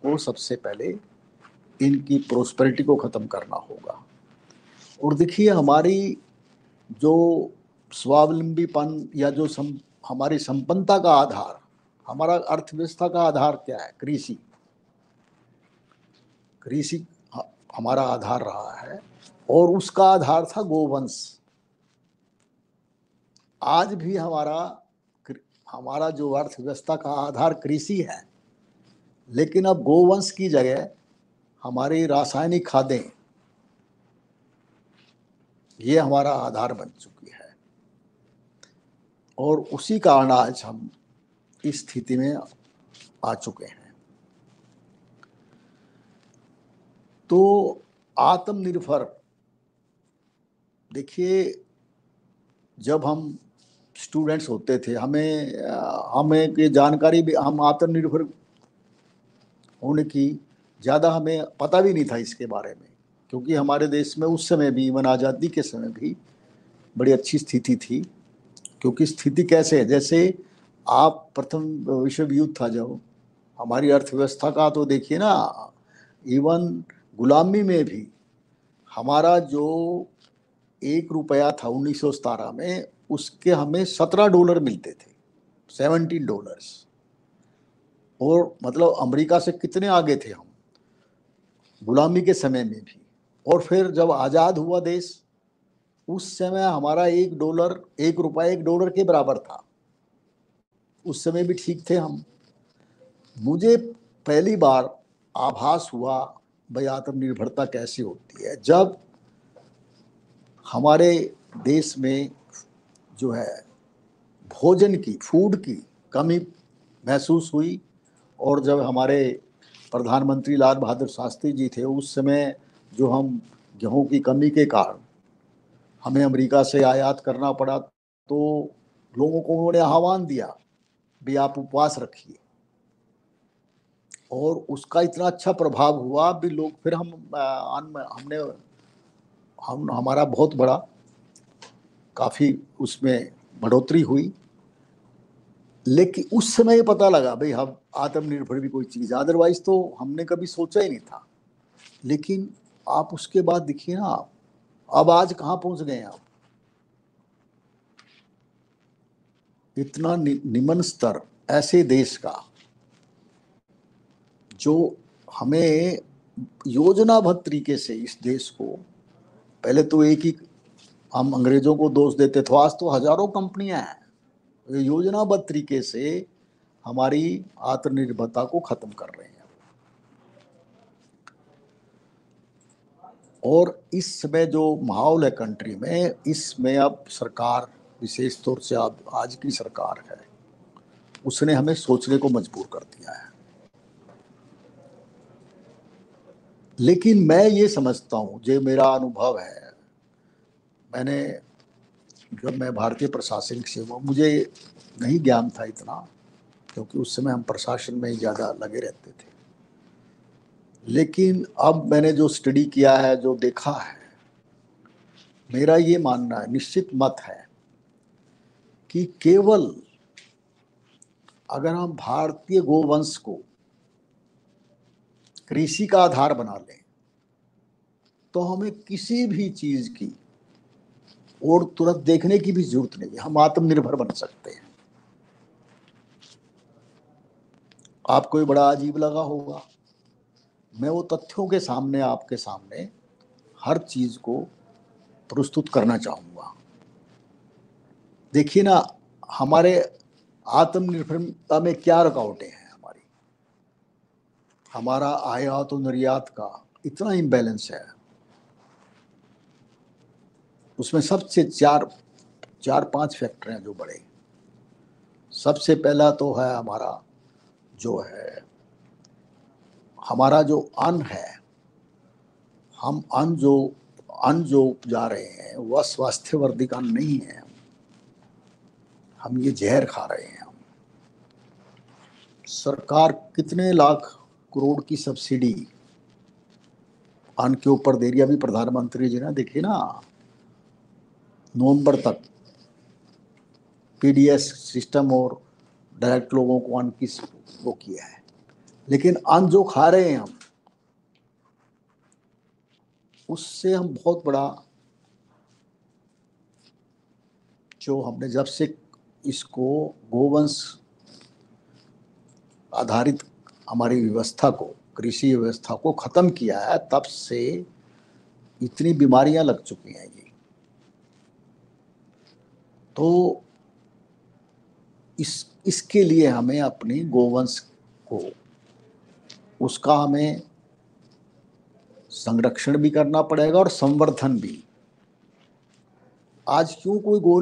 को सबसे पहले इनकी प्रोस्पेरिटी को ख़त्म करना होगा। और देखिए, हमारी जो स्वावलंबीपन या जो हमारी संपन्नता का आधार, हमारा अर्थव्यवस्था का आधार क्या है? कृषि। कृषि हमारा आधार रहा है और उसका आधार था गोवंश। आज भी हमारा जो अर्थव्यवस्था का आधार कृषि है, लेकिन अब गोवंश की जगह हमारी रासायनिक खादें ये हमारा आधार बन चुकी है। और उसी कारण आज हम इस स्थिति में आ चुके हैं। तो आत्मनिर्भर, देखिए, जब हम स्टूडेंट्स होते थे, हमें ये जानकारी भी, हम आत्मनिर्भर होने की ज़्यादा हमें पता भी नहीं था इसके बारे में, क्योंकि हमारे देश में उस समय भी, इवन आज़ादी के समय भी बड़ी अच्छी स्थिति थी। क्योंकि स्थिति कैसे है, जैसे आप प्रथम विश्व युद्ध था जब, हमारी अर्थव्यवस्था का तो देखिए ना, इवन गुलामी में भी हमारा जो $1 था 1917 में, उसके हमें $17 मिलते थे, $17। और मतलब अमेरिका से कितने आगे थे हम गुलामी के समय में भी। और फिर जब आज़ाद हुआ देश, उस समय हमारा $1, $1 के बराबर था। उस समय भी ठीक थे हम। मुझे पहली बार आभास हुआ भाई आत्मनिर्भरता कैसी होती है, जब हमारे देश में जो है भोजन की, फूड की कमी महसूस हुई। और जब हमारे प्रधानमंत्री लाल बहादुर शास्त्री जी थे, उस समय जो हम गेहूं की कमी के कारण हमें अमेरिका से आयात करना पड़ा, तो लोगों को उन्होंने आह्वान दिया भी आप उपवास रखिए। और उसका इतना अच्छा प्रभाव हुआ भी, लोग फिर हमारा बहुत बड़ा काफ़ी उसमें बढ़ोतरी हुई। लेकिन उस समय ये पता लगा भाई हम आत्मनिर्भर भी कोई चीज़, अदरवाइज तो हमने कभी सोचा ही नहीं था। लेकिन आप उसके बाद देखिए ना, अब आज कहाँ पहुंच गए हैं आप। इतना निम्न स्तर ऐसे देश का, जो हमें योजनाबद्ध तरीके से इस देश को, पहले तो एक ही हम अंग्रेजों को दोष देते थे, आज तो हजारों कंपनियां हैं योजनाबद्ध तरीके से हमारी आत्मनिर्भरता को खत्म कर रहे हैं। और इस समय जो माहौल है कंट्री में, इसमें अब सरकार, विशेष तौर से अब आज की सरकार है, उसने हमें सोचने को मजबूर कर दिया है। लेकिन मैं ये समझता हूँ, जो मेरा अनुभव है, जब मैं भारतीय प्रशासनिक सेवा, मुझे नहीं ज्ञान था इतना, क्योंकि उस समय हम प्रशासन में ही ज़्यादा लगे रहते थे। लेकिन अब मैंने जो स्टडी किया है, जो देखा है, मेरा ये मानना है, निश्चित मत है, कि केवल अगर हम भारतीय गोवंश को कृषि का आधार बना लें, तो हमें किसी भी चीज की और तुरंत देखने की भी जरूरत नहीं है, हम आत्मनिर्भर बन सकते हैं। आपको ये बड़ा अजीब लगा होगा, मैं वो तथ्यों के सामने, आपके सामने हर चीज को प्रस्तुत करना चाहूंगा। देखिए ना, हमारे आत्मनिर्भरता में क्या रुकावटें हैं हमारी। हमारा आयात और निर्यात का इतना इम्बैलेंस है, उसमें सबसे चार पांच फैक्टर हैं जो बड़े। सबसे पहला तो है हमारा जो अन्न है, हम अन्न जो उपजा रहे हैं वह स्वास्थ्यवर्धक अन्न नहीं है, हम ये जहर खा रहे हैं। सरकार कितने लाख करोड़ की सब्सिडी अन्न के ऊपर दे रही है। अभी प्रधानमंत्री जी ने, देखिए ना, नवंबर तक पीडीएस सिस्टम और डायरेक्ट लोगों को अन्न की वो किया है। लेकिन अन्न जो खा रहे हैं हम, उससे हम बहुत बड़ा, जो हमने जब से इसको गोवंश आधारित हमारी व्यवस्था को, कृषि व्यवस्था को खत्म किया है, तब से इतनी बीमारियां लग चुकी हैं ये। तो इसके लिए हमें अपनी गोवंश को, उसका हमें संरक्षण भी करना पड़ेगा और संवर्धन भी। आज क्यों कोई गो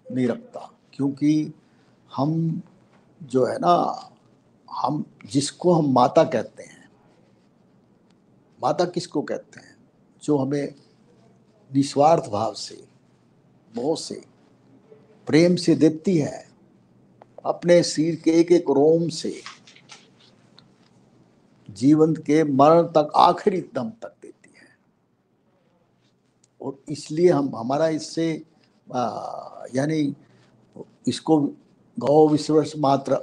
नहीं रखता? क्योंकि हम जो है ना, हम जिसको हम माता कहते हैं, माता किसको कहते हैं? जो हमें निस्वार्थ भाव से, मोह से, प्रेम से देती है, अपने शरीर के एक एक रोम से जीवन के मरण तक, आखिरी दम तक देती है। और इसलिए हमारा इससे यानी इसको गौ विश्व मात्र,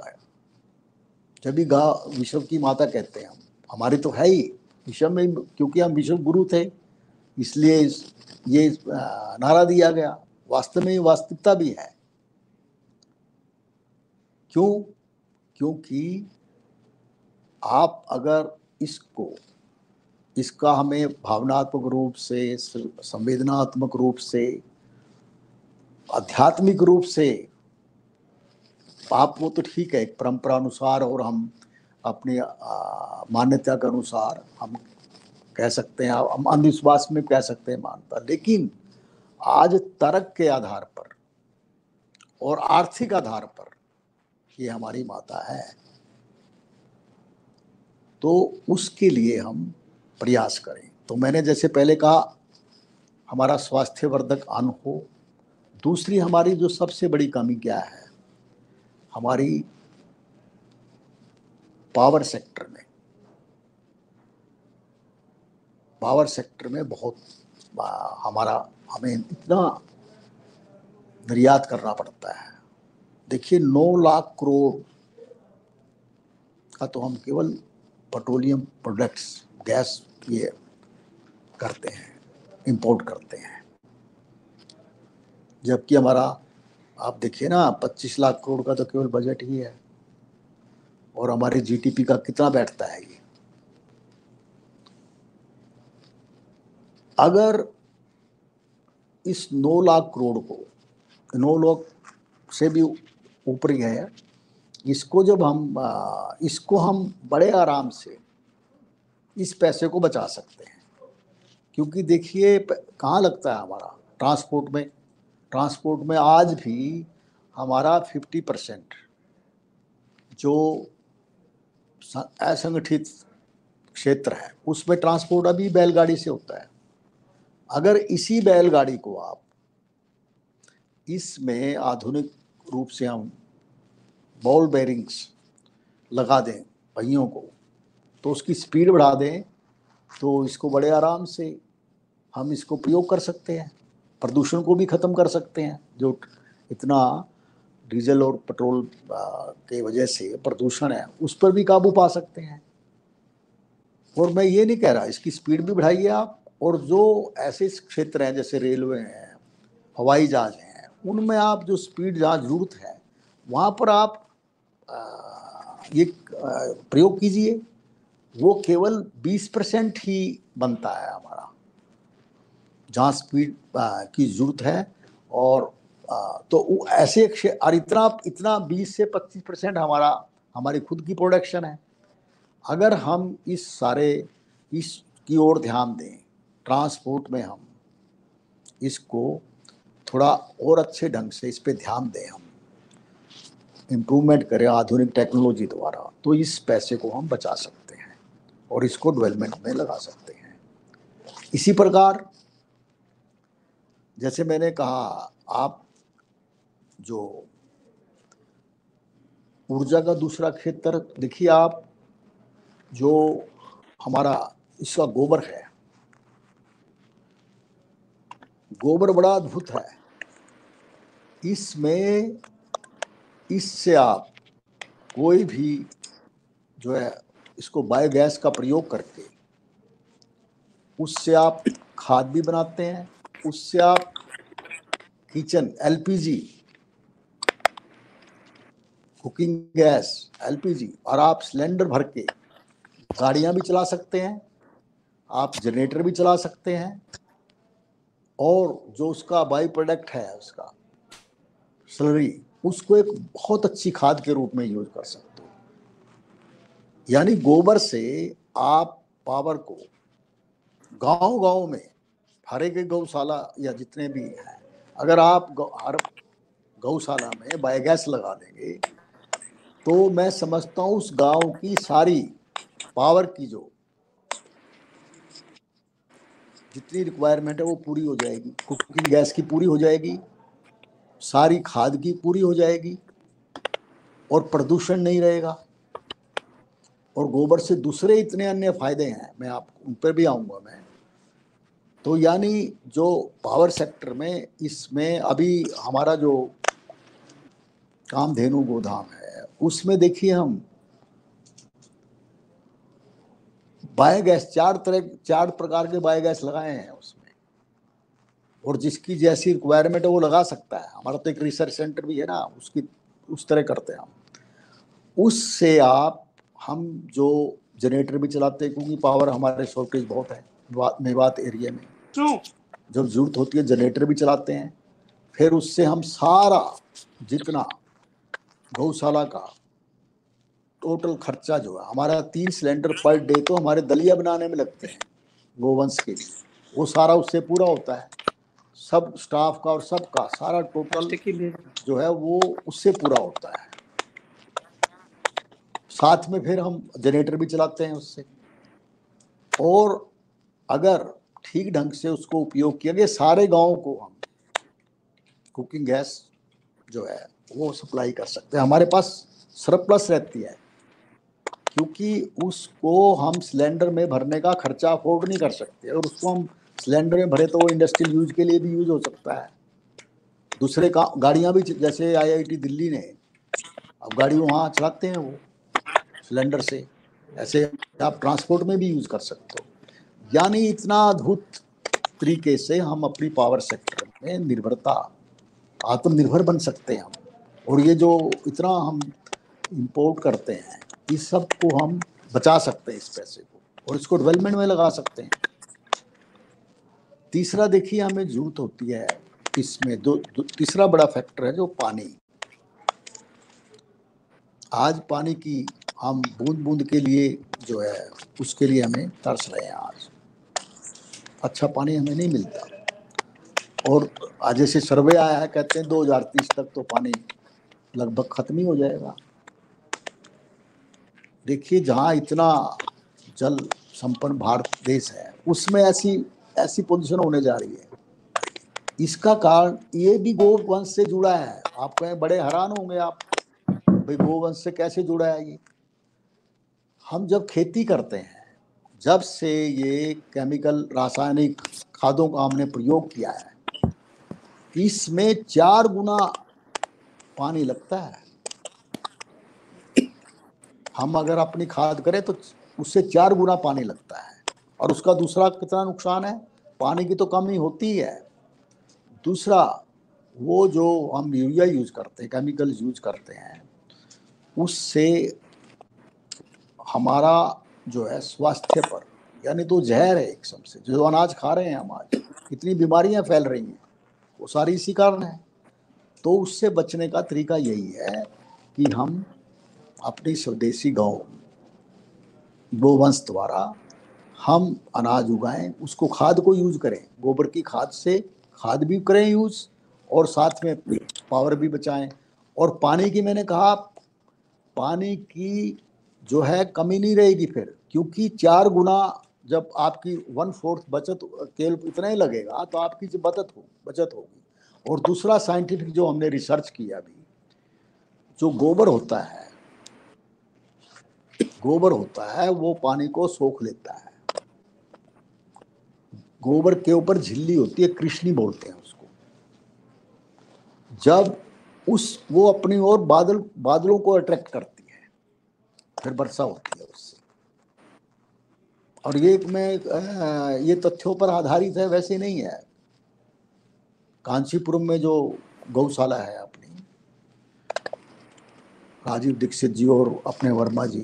जब भी गौ विश्व की माता कहते हैं हम, हमारे तो है ही विश्व में, क्योंकि हम विश्व गुरु थे, इसलिए ये नारा दिया गया। वास्तव में वास्तविकता भी है। क्यों? क्योंकि आप अगर इसका हमें भावनात्मक रूप से, संवेदनात्मक रूप से, आध्यात्मिक रूप से, पाप वो तो ठीक है एक परंपरा अनुसार, और हम अपनी मान्यता के अनुसार हम कह सकते हैं, हम अंधविश्वास में कह सकते हैं मानता, लेकिन आज तर्क के आधार पर और आर्थिक आधार पर ये हमारी माता है। तो उसके लिए हम प्रयास करें। तो मैंने जैसे पहले कहा, हमारा स्वास्थ्यवर्धक अन्न हो। दूसरी हमारी जो सबसे बड़ी कमी क्या है, हमारी पावर सेक्टर में, बहुत हमें इतना निर्यात करना पड़ता है। देखिए 9 लाख करोड़ का तो हम केवल पेट्रोलियम प्रोडक्ट्स, गैस ये करते हैं, इंपोर्ट करते हैं। जबकि हमारा, आप देखिए ना, 25 लाख करोड़ का तो केवल बजट ही है, और हमारे जीडीपी का कितना बैठता है ये। अगर इस 9 लाख करोड़ को, 9 लाख से भी ऊपर ही है, इसको जब इसको हम बड़े आराम से इस पैसे को बचा सकते हैं। क्योंकि देखिए कहाँ लगता है हमारा, ट्रांसपोर्ट में आज भी हमारा 50% जो असंगठित क्षेत्र है, उसमें ट्रांसपोर्ट अभी बैलगाड़ी से होता है। अगर इसी बैलगाड़ी को आप इसमें आधुनिक रूप से हम बॉल बेरिंग्स लगा दें पहियों को, तो उसकी स्पीड बढ़ा दें, तो इसको बड़े आराम से हम इसको प्रयोग कर सकते हैं। प्रदूषण को भी ख़त्म कर सकते हैं। जो इतना डीजल और पेट्रोल के वजह से प्रदूषण है, उस पर भी काबू पा सकते हैं। और मैं ये नहीं कह रहा, इसकी स्पीड भी बढ़ाइए आप, और जो ऐसे क्षेत्र हैं जैसे रेलवे हैं, हवाई जहाज हैं, उनमें आप जो स्पीड जहाँ जरूरत है वहाँ पर आप ये प्रयोग कीजिए। वो केवल 20% ही बनता है हमारा, जहाँ स्पीड की जरूरत है। और तो ऐसे और इतना 20 से 25% हमारी खुद की प्रोडक्शन है। अगर हम इसकी ओर ध्यान दें, ट्रांसपोर्ट में हम इसको थोड़ा और अच्छे ढंग से इस पे ध्यान दें, हम इम्प्रूवमेंट करें आधुनिक टेक्नोलॉजी द्वारा, तो इस पैसे को हम बचा सकते हैं और इसको डेवलपमेंट में लगा सकते हैं। इसी प्रकार जैसे मैंने कहा, आप जो ऊर्जा का दूसरा क्षेत्र देखिए, आप जो हमारा इसका गोबर है, गोबर बड़ा अद्भुत है। इससे आप कोई भी जो है इसको बायोगैस का प्रयोग करके उससे आप खाद भी बनाते हैं, उससे आप kitchen LPG, cooking gas, LPG, और आप सिलेंडर भर के गाड़ियां भी चला सकते हैं, आप जनरेटर भी चला सकते हैं, और जो उसका बाई प्रोडक्ट है उसका स्लरी, उसको एक बहुत अच्छी खाद के रूप में यूज कर सकते हो। यानी गोबर से आप पावर को गांव गांव में हर एक गौशाला या जितने भी हैं, अगर आप हर गौशाला में बायोगैस लगा देंगे तो मैं समझता हूँ उस गांव की सारी पावर की जो जितनी रिक्वायरमेंट है वो पूरी हो जाएगी, कुकिंग गैस की पूरी हो जाएगी, सारी खाद की पूरी हो जाएगी, और प्रदूषण नहीं रहेगा। और गोबर से दूसरे इतने अन्य फायदे हैं, मैं आप उन पर भी आऊँगा मैं। तो यानी जो पावर सेक्टर में इसमें अभी हमारा जो कामधेनु गोदाम है उसमें देखिए हम बायोगैस चार प्रकार के बायोगैस लगाए हैं उसमें, और जिसकी जैसी रिक्वायरमेंट है वो लगा सकता है। हमारा तो एक रिसर्च सेंटर भी है ना, उसकी उस तरह करते हैं हम। उससे आप हम जो जनरेटर भी चलाते हैं, क्योंकि पावर हमारे शॉर्टेज बहुत है मेवात एरिया में, जब जरूरत होती है जनरेटर भी चलाते हैं। फिर उससे हम सारा जितना गौशाला का टोटल खर्चा जो है हमारा 3 सिलेंडर पर डे तो हमारे दलिया बनाने में लगते हैं गोवंश के लिए, वो सारा उससे पूरा होता है। सब स्टाफ का और सबका सारा टोटल जो है वो उससे पूरा होता है। साथ में फिर हम जनरेटर भी चलाते हैं उससे, और अगर ठीक ढंग से उसको उपयोग किया गया सारे गांव को हम कुकिंग गैस जो है वो सप्लाई कर सकते हैं। हमारे पास सरप्लस रहती है, क्योंकि उसको हम सिलेंडर में भरने का खर्चा अफोर्ड नहीं कर सकते, और उसको हम सिलेंडर में भरे तो वो इंडस्ट्रियल यूज के लिए भी यूज हो सकता है। दूसरे का गाड़ियां भी, जैसे आईआईटी दिल्ली ने अब गाड़ी वहाँ चलाते हैं वो सिलेंडर से, ऐसे आप ट्रांसपोर्ट में भी यूज कर सकते हो। यानी इतना अद्भुत तरीके से हम अपनी पावर सेक्टर में निर्भरता आत्मनिर्भर बन सकते हैं हम। और ये जो इतना हम इंपोर्ट करते हैं इस सब को हम बचा सकते हैं इस पैसे को, और इसको डेवलपमेंट में लगा सकते हैं। तीसरा देखिए हमें जरूरत होती है इसमें तीसरा बड़ा फैक्टर है जो पानी। आज पानी की हम बूंद बूंद के लिए जो है उसके लिए हमें तरस रहे हैं। आज अच्छा पानी हमें नहीं मिलता, और आज जैसे सर्वे आया है कहते हैं 2030 तक तो पानी लगभग खत्म ही हो जाएगा। देखिए जहाँ इतना जल संपन्न भारत देश है उसमें ऐसी पोजीशन होने जा रही है। इसका कारण ये भी गोवंश से जुड़ा है। आप कहें बड़े हैरान होंगे आप, भाई गोवंश से कैसे जुड़ा है ये। हम जब खेती करते हैं, जब से ये केमिकल रासायनिक खादों का हमने प्रयोग किया है, इसमें 4 गुना पानी लगता है। हम अगर अपनी खाद करें तो उससे 4 गुना पानी लगता है, और उसका दूसरा कितना नुकसान है, पानी की तो कमी होती है। दूसरा वो जो हम यूरिया यूज करते हैं, केमिकल यूज करते हैं, उससे हमारा जो है स्वास्थ्य पर, यानी तो जहर है एक किस्म से। जो अनाज खा रहे हैं हम आज, इतनी बीमारियां फैल रही हैं, वो सारी इसी कारण है। तो उससे बचने का तरीका यही है कि हम अपनी स्वदेशी गोवंश द्वारा हम अनाज उगाएं, उसको खाद को यूज करें, गोबर की खाद से खाद भी करें यूज, और साथ में पावर भी बचाएं। और पानी की मैंने कहा, पानी की जो है कमी नहीं रहेगी फिर, क्योंकि 4 गुना जब आपकी 1/4 बचत केवल इतना ही लगेगा तो आपकी जो बचत होगी। और दूसरा साइंटिफिक जो हमने रिसर्च किया अभी, जो गोबर होता है वो पानी को सोख लेता है। गोबर के ऊपर झिल्ली होती है, कृष्णी बोलते हैं उसको। जब वो अपनी ओर बादलों को अट्रैक्ट करती है, फिर वर्षा होती है उससे। और ये ये तथ्यों पर आधारित है, वैसे नहीं है। कांचीपुरम में जो गौशाला है अपनी, राजीव दीक्षित जी और अपने वर्मा जी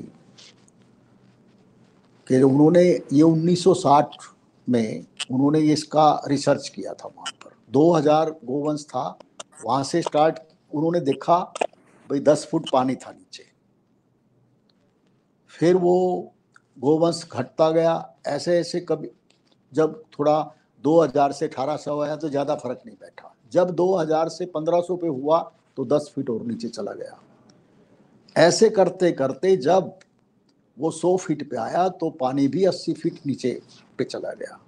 के, उन्होंने ये 1960 में उन्होंने इसका रिसर्च किया था। वहाँ पर 2000 गोवंश था, वहाँ से स्टार्ट उन्होंने देखा भाई 10 फुट पानी था नीचे। फिर वो गोवंश घटता गया, ऐसे ऐसे। कभी जब थोड़ा 2000 से 1800 आया तो ज़्यादा फर्क नहीं बैठा। जब 2000 से 1500 पे हुआ तो 10 फीट और नीचे चला गया। ऐसे करते करते जब वो 100 फीट पे आया तो पानी भी 80 फीट नीचे पे चला गया।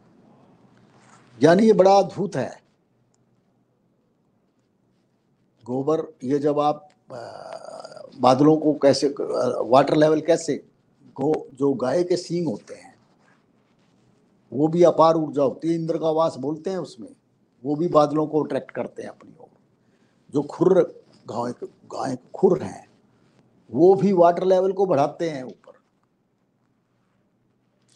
यानी ये बड़ा अद्भुत है। गोबर, ये जब आप बादलों को कैसे, वाटर लेवल कैसे, जो गाय के सींग होते हैं वो भी अपार ऊर्जा होती है, इंद्र का वास बोलते हैं उसमें, वो भी बादलों को अट्रैक्ट करते हैं अपनी ओर। जो खुर, गाय खुर हैं, वो भी वाटर लेवल को बढ़ाते हैं ऊपर।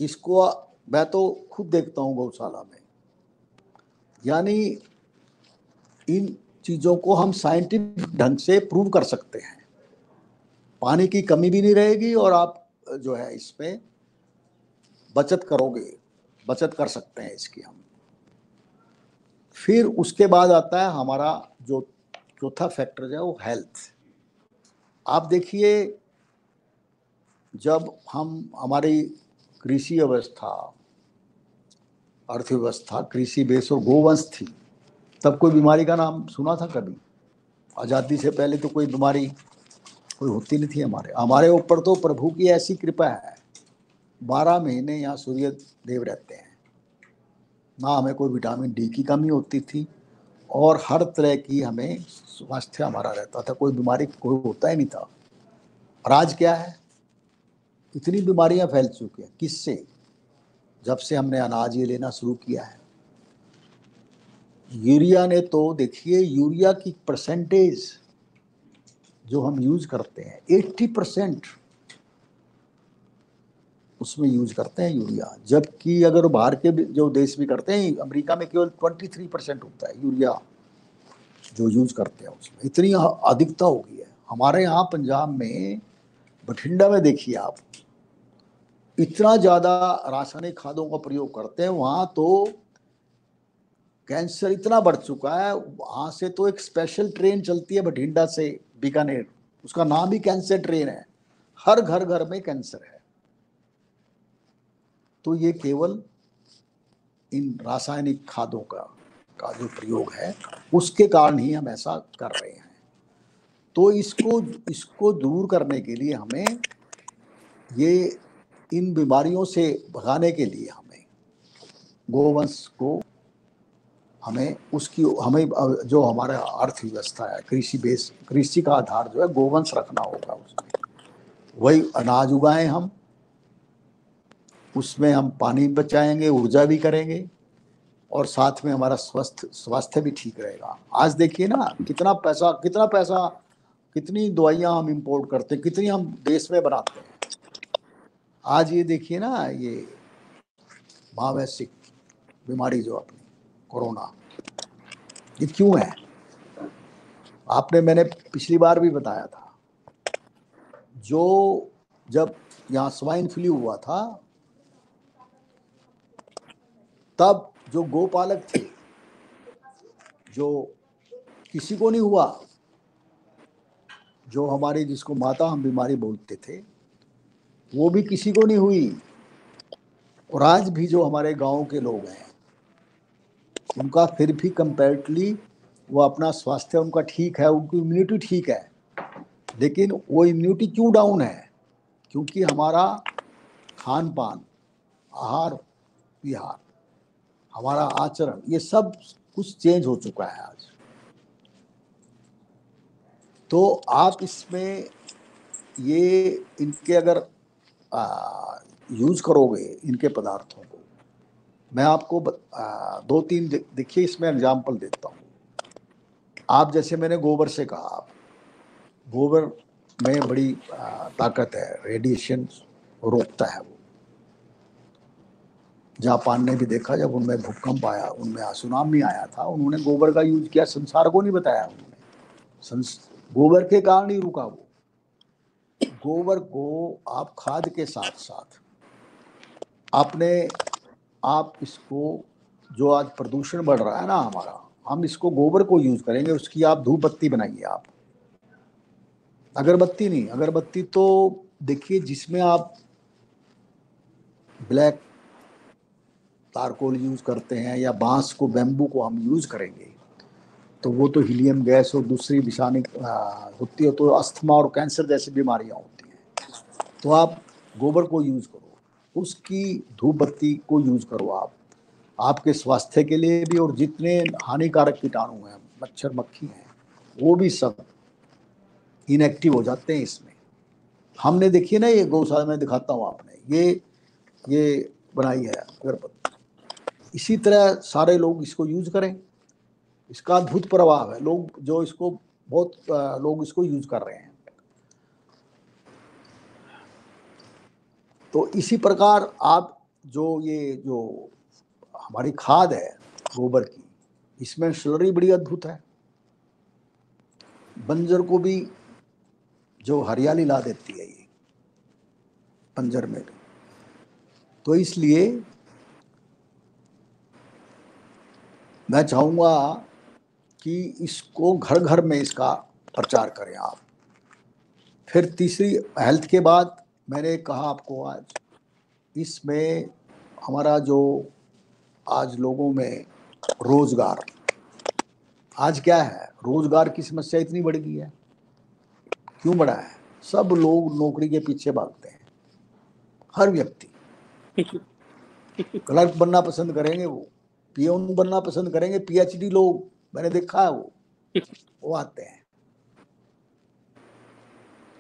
इसको मैं तो खुद देखता हूँ गौशाला में। यानी इन चीज़ों को हम साइंटिफिक ढंग से प्रूव कर सकते हैं। पानी की कमी भी नहीं रहेगी और आप जो है इसमें बचत करोगे, बचत कर सकते हैं इसकी हम। फिर उसके बाद आता है हमारा जो चौथा फैक्टर है वो हेल्थ। आप देखिए, जब हम हमारी कृषि व्यवस्था, अर्थव्यवस्था कृषि बेस और गोवंश थी, तब कोई बीमारी का नाम सुना था कभी? आज़ादी से पहले तो कोई बीमारी कोई होती नहीं थी। हमारे ऊपर तो प्रभु की ऐसी कृपा है, 12 महीने यहाँ सूर्य देव रहते हैं, ना हमें कोई विटामिन डी की कमी होती थी और हर तरह की हमें स्वास्थ्य हमारा रहता था, कोई बीमारी कोई होता ही नहीं था। और आज क्या है, इतनी बीमारियां फैल चुकी हैं। किससे? जब से हमने अनाज ये लेना शुरू किया है। यूरिया ने तो देखिए, यूरिया की परसेंटेज जो हम यूज करते हैं 80% उसमें यूज करते हैं यूरिया। जबकि अगर बाहर के जो देश भी करते हैं, अमेरिका में केवल 23% होता है यूरिया जो यूज करते हैं। उसमें इतनी अधिकता हो गई है। हमारे यहाँ पंजाब में बठिंडा में देखिए आप, इतना ज्यादा रासायनिक खादों का प्रयोग करते हैं। वहां तो कैंसर इतना बढ़ चुका है, वहां से तो एक स्पेशल ट्रेन चलती है बठिंडा से बीकानेर, उसका नाम ही कैंसर ट्रेन है। हर घर घर में कैंसर है। तो ये केवल इन रासायनिक खादों का जो प्रयोग है उसके कारण ही हम ऐसा कर रहे हैं। तो इसको दूर करने के लिए हमें ये इन बीमारियों से भगाने के लिए हमें गोवंश को हमें जो हमारा अर्थव्यवस्था है, कृषि का आधार जो है गोवंश रखना होगा। उसमें वही अनाज उगाएं हम, उसमें हम पानी बचाएंगे, ऊर्जा भी करेंगे और साथ में हमारा स्वास्थ्य भी ठीक रहेगा। आज देखिए ना, कितना पैसा कितनी दवाइयाँ हम इंपोर्ट करते हैं, कितनी हम देश में बनाते हैं। आज ये देखिए ना, ये महावैश्विक बीमारी जो अपनी कोरोना, ये क्यों है? मैंने पिछली बार भी बताया था, जब यहाँ स्वाइन फ्लू हुआ था, तब जो गोपालक थे, जो किसी को नहीं हुआ, जो हमारी जिसको माता हम बीमारी बोलते थे, वो भी किसी को नहीं हुई। और आज भी जो हमारे गांव के लोग हैं, उनका फिर भी कंपैरेटिवली वो अपना स्वास्थ्य उनका ठीक है, उनकी इम्यूनिटी ठीक है। लेकिन वो इम्यूनिटी क्यों डाउन है? क्योंकि हमारा खान पान, आहार विहार, हमारा आचरण, ये सब कुछ चेंज हो चुका है आज। तो आप इसमें ये इनके अगर यूज करोगे इनके पदार्थों को, मैं आपको 2-3 देखिए इसमें एग्जाम्पल देता हूँ। आप जैसे मैंने गोबर से कहा, गोबर में बड़ी ताकत है, रेडिएशन रोकता है वो। जापान ने भी देखा, जब उनमें भूकंप आया, उनमें सुनामी आया था, उन्होंने गोबर का यूज किया, संसार को नहीं बताया उन्होंने। गोबर के कारण ही रुका वो। गोबर को आप खाद के साथ साथ आप इसको, जो आज प्रदूषण बढ़ रहा है ना हमारा, हम इसको गोबर को यूज करेंगे, उसकी आप धूप बत्ती बनाइए। आप अगरबत्ती नहीं, अगरबत्ती तो देखिए जिसमें आप ब्लैक तारकोल यूज करते हैं या बांस को, बैम्बू को हम यूज करेंगे तो वो तो हीलियम गैस और दूसरी विषाणी होती है, तो अस्थमा और कैंसर जैसी बीमारियां होती हैं। तो आप गोबर को यूज करो, उसकी धूप बत्ती को यूज करो आप, आपके स्वास्थ्य के लिए भी। और जितने हानिकारक कीटाणु हैं, मच्छर मक्खी हैं, वो भी सब इनएक्टिव हो जाते हैं इसमें। हमने देखिए ना, ये गौशाला में दिखाता हूँ, आपने ये बनाई है अगरबत्ती। इसी तरह सारे लोग इसको यूज करें, इसका अद्भुत प्रभाव है। लोग जो इसको बहुत लोग इसको यूज कर रहे हैं। तो इसी प्रकार आप जो हमारी खाद है गोबर की, इसमें स्लरी बड़ी अद्भुत है, बंजर को भी जो हरियाली ला देती है ये बंजर में भी। तो इसलिए मैं चाहूँगा कि इसको घर घर में इसका प्रचार करें आप। फिर तीसरी, हेल्थ के बाद मैंने कहा आपको, आज इसमें हमारा जो आज लोगों में रोजगार, आज क्या है, रोजगार की समस्या इतनी बढ़ गई है। क्यों बढ़ा है? सब लोग नौकरी के पीछे भागते हैं। हर व्यक्ति क्लर्क बनना पसंद करेंगे, वो पियोन बनना पसंद करेंगे, पीएचडी लोग मैंने देखा है वो आते हैं।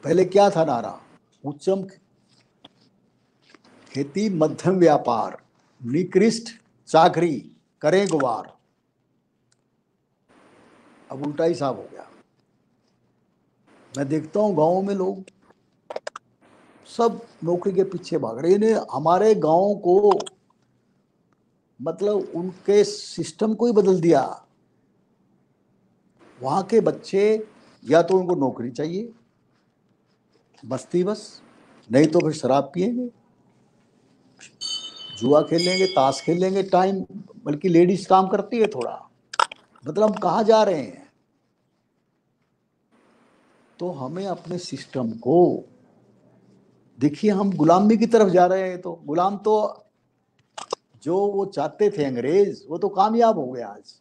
पहले क्या था नारा, उच्चम खेती मध्यम व्यापार निकृष्ट चाकरी करें गुवार। अब उल्टा ही साफ हो गया। मैं देखता हूँ गाँव में लोग सब नौकरी के पीछे भाग रहे हैं। हमारे गांव को, मतलब उनके सिस्टम को ही बदल दिया। वहां के बच्चे या तो उनको नौकरी चाहिए, मस्ती बस, नहीं तो फिर शराब पिएंगे, जुआ खेलेंगे, ताश खेलेंगे। टाइम, बल्कि लेडीज काम करती है थोड़ा। मतलब हम कहाँ जा रहे हैं? तो हमें अपने सिस्टम को देखिए, हम गुलामी की तरफ जा रहे हैं। तो गुलाम तो जो वो चाहते थे अंग्रेज, वो तो कामयाब हो गया। आज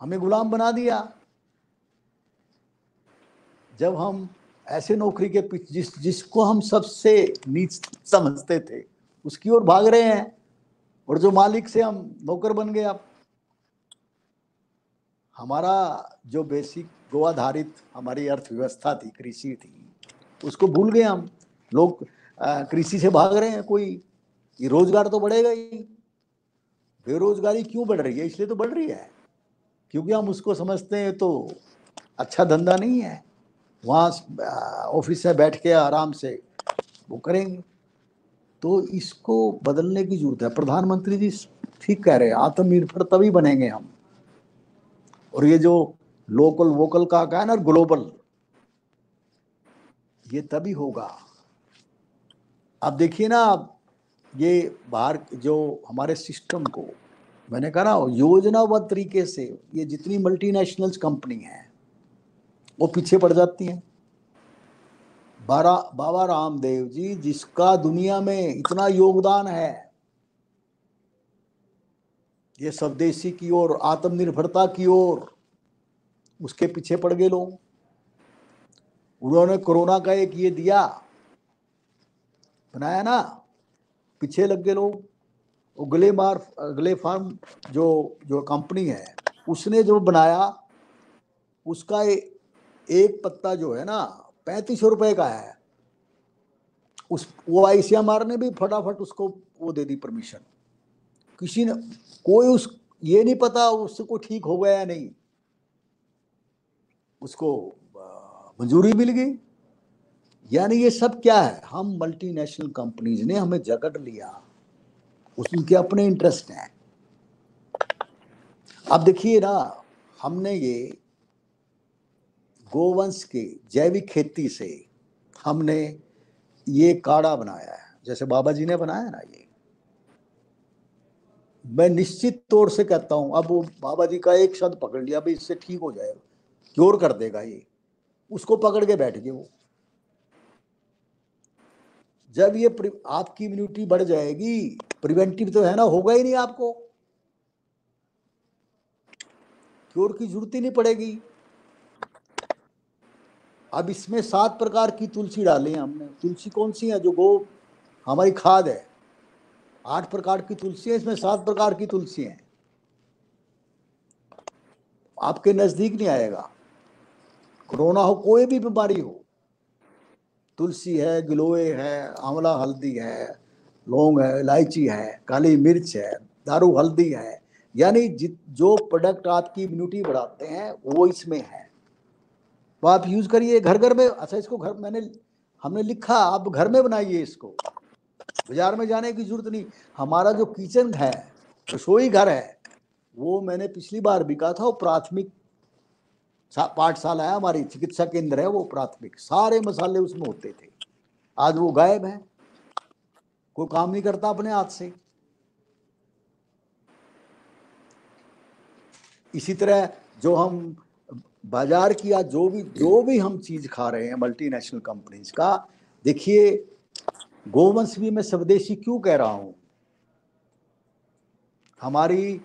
हमें गुलाम बना दिया। जब हम ऐसे नौकरी के पीछे, जिसको हम सबसे नीच समझते थे, उसकी ओर भाग रहे हैं, और जो मालिक से हम नौकर बन गए। अब हमारा जो बेसिक गो आधारित हमारी अर्थव्यवस्था थी, कृषि थी, उसको भूल गए हम लोग। कृषि से भाग रहे हैं। कोई ये रोजगार तो बढ़ेगा ही। बेरोजगारी क्यों बढ़ रही है? इसलिए तो बढ़ रही है क्योंकि हम उसको समझते हैं तो अच्छा धंधा नहीं है, वहाँ ऑफिस में बैठ के आराम से वो करेंगे। तो इसको बदलने की जरूरत है। प्रधानमंत्री जी ठीक कह रहे हैं, आत्मनिर्भर तभी बनेंगे हम। और ये जो लोकल वोकल का है ना, ग्लोबल, ये तभी होगा। आप देखिए ना, ये बाहर जो हमारे सिस्टम को, मैंने कहा ना, योजनाबद्ध तरीके से ये जितनी मल्टीनेशनल्स कंपनी हैं वो पीछे पड़ जाती हैं। बाबा रामदेव जी, जिसका दुनिया में इतना योगदान है, ये स्वदेशी की ओर, आत्मनिर्भरता की ओर, उसके पीछे पड़ गए लोग। उन्होंने कोरोना का एक ये दिया, बनाया ना, पीछे लग गए लोग। वो गले फार्म जो जो कंपनी है, उसने जो बनाया, उसका एक पत्ता जो है ना 3500 रुपए का है। वो आईसीएमआर ने भी फटाफट उसको वो दे दी परमिशन। किसी ने, कोई उस, ये नहीं पता उसको ठीक हो गया या नहीं, उसको मंजूरी मिल गई। यानी ये सब क्या है, हम मल्टीनेशनल कंपनीज ने हमें जकड़ लिया, उनके अपने इंटरेस्ट हैं। अब देखिए ना, हमने ये गोवंश के जैविक खेती से हमने ये काढ़ा बनाया है, जैसे बाबा जी ने बनाया ना, ये मैं निश्चित तौर से कहता हूं, अब वो बाबा जी का एक शब्द पकड़ लिया, भाई इससे ठीक हो जाएगा, क्योर कर देगा ये, उसको पकड़ के बैठ गए वो। जब ये आपकी इम्यूनिटी बढ़ जाएगी, प्रिवेंटिव तो है ना, होगा ही नहीं आपको, क्योर की जरूरत ही नहीं पड़ेगी। अब इसमें 7 प्रकार की तुलसी डाली है हमने। तुलसी कौन सी है, जो गो हमारी खाद है। 8 प्रकार की तुलसी है, इसमें 7 प्रकार की तुलसी है। आपके नजदीक नहीं आएगा, कोरोना हो, कोई भी बीमारी हो, तुलसी है, गिलोय है, आंवला हल्दी है, लौंग है, इलायची है, काली मिर्च है, दारू हल्दी है, यानी जो प्रोडक्ट आपकी इम्यूनिटी बढ़ाते हैं वो इसमें है। तो आप यूज करिए घर घर में। अच्छा, इसको घर हमने लिखा, आप घर में बनाइए इसको, बाजार में जाने की जरूरत नहीं। हमारा जो किचन है, रसोई घर है, वो मैंने पिछली बार भी कहा था, वो प्राथमिक पाठशाला है हमारी, चिकित्सा केंद्र है वो प्राथमिक, सारे मसाले उसमें होते थे, आज वो गायब है, कोई काम नहीं करता अपने हाथ से। इसी तरह जो हम बाजार की, आज जो भी हम चीज खा रहे हैं मल्टीनेशनल कंपनीज का, देखिए गोवंश भी मैं स्वदेशी क्यों कह रहा हूं। हमारी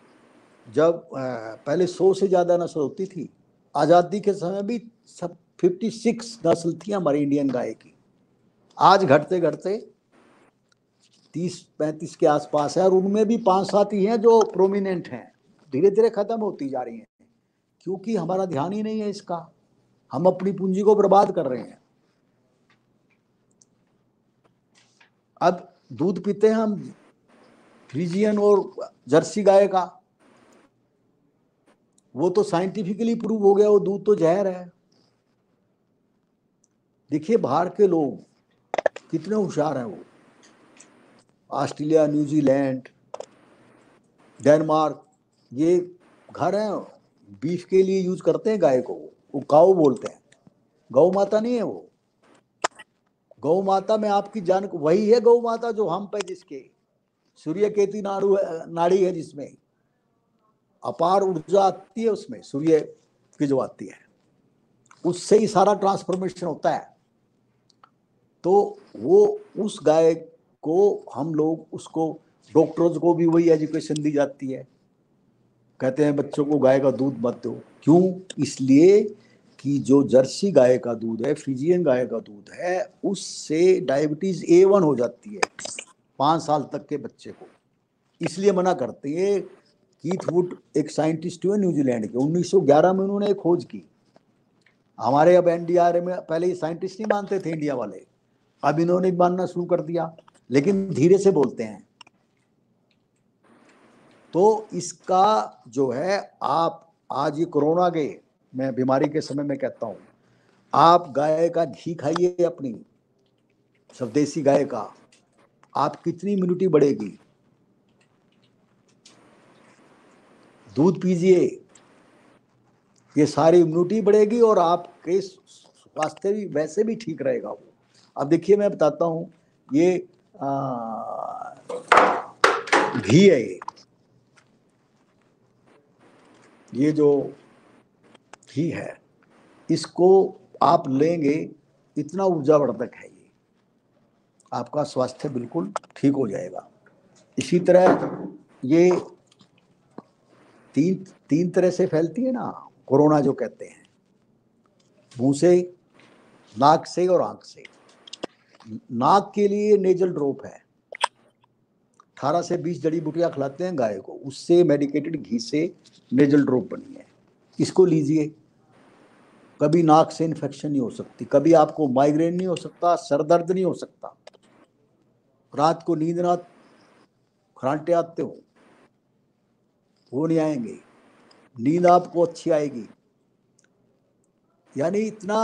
जब पहले 100 से ज्यादा नस्ल होती थी, आजादी के समय भी सब 56 नस्ल थी हमारी इंडियन गाय की, आज घटते घटते 30-35 के आसपास है, और उनमें भी 5-7 ही हैं जो प्रोमिनेंट हैं, धीरे धीरे खत्म होती जा रही हैं, क्योंकि हमारा ध्यान ही नहीं है इसका, हम अपनी पूंजी को बर्बाद कर रहे हैं। अब दूध पीते हैं हम फ्रीजियन और जर्सी गाय का, वो तो साइंटिफिकली प्रूव हो गया वो दूध तो जहर है। देखिए बाहर के लोग कितने होशियार हैं, वो ऑस्ट्रेलिया, न्यूजीलैंड, डेनमार्क, ये घर हैं, बीफ के लिए यूज करते हैं गाय को, वो काऊ बोलते हैं, गौ माता नहीं है वो। गौ माता में आपकी जान वही है, गौ माता जो हम पे, जिसके सूर्य केतु नाड़ी है, जिसमें अपार ऊर्जा आती है, उसमें सूर्य की जो आती है, उससे ही सारा ट्रांसफॉर्मेशन होता है। तो वो उस गाय को हम लोग, उसको डॉक्टर्स को भी वही एजुकेशन दी जाती है, कहते हैं बच्चों को गाय का दूध मत दो। क्यों? इसलिए कि जो जर्सी गाय का दूध है, फ्रीजियन गाय का दूध है, उससे डायबिटीज A1 हो जाती है 5 साल तक के बच्चे को। इसलिए मना करते हैं। कीथ वुड एक साइंटिस्ट हुए न्यूजीलैंड के, 1911 में उन्होंने खोज की। हमारे अब NDRA में पहले ये साइंटिस्ट नहीं मानते थे इंडिया वाले, अब इन्होंने मानना शुरू कर दिया, लेकिन धीरे से बोलते हैं। तो इसका जो है, आप आज ये कोरोना के मैं बीमारी के समय में कहता हूं, आप गाय का घी खाइए, अपनी स्वदेशी गाय का, आप कितनी इम्यूनिटी बढ़ेगी। दूध पीजिए, ये सारी इम्यूनिटी बढ़ेगी और आपके स्वास्थ्य भी वैसे भी ठीक रहेगा वो। अब देखिए मैं बताता हूं, ये घी है, ये जो घी है, इसको आप लेंगे, इतना ऊर्जावर्धक है ये, आपका स्वास्थ्य बिल्कुल ठीक हो जाएगा। इसी तरह ये तीन तरह से फैलती है ना कोरोना, जो कहते हैं, मुंह से, नाक से और आंख से। नाक के लिए नेजल ड्रॉप है, 18 से 20 जड़ी बूटियां खिलाते हैं गाय को, उससे मेडिकेटेड घी से नेजल ड्रॉप बनी है, इसको लीजिए। कभी नाक से इन्फेक्शन नहीं हो सकती, कभी आपको माइग्रेन नहीं हो सकता, सर दर्द नहीं हो सकता, रात को नींद ना खरांटे आते हो वो नहीं आएंगे, नींद आपको अच्छी आएगी। यानी इतना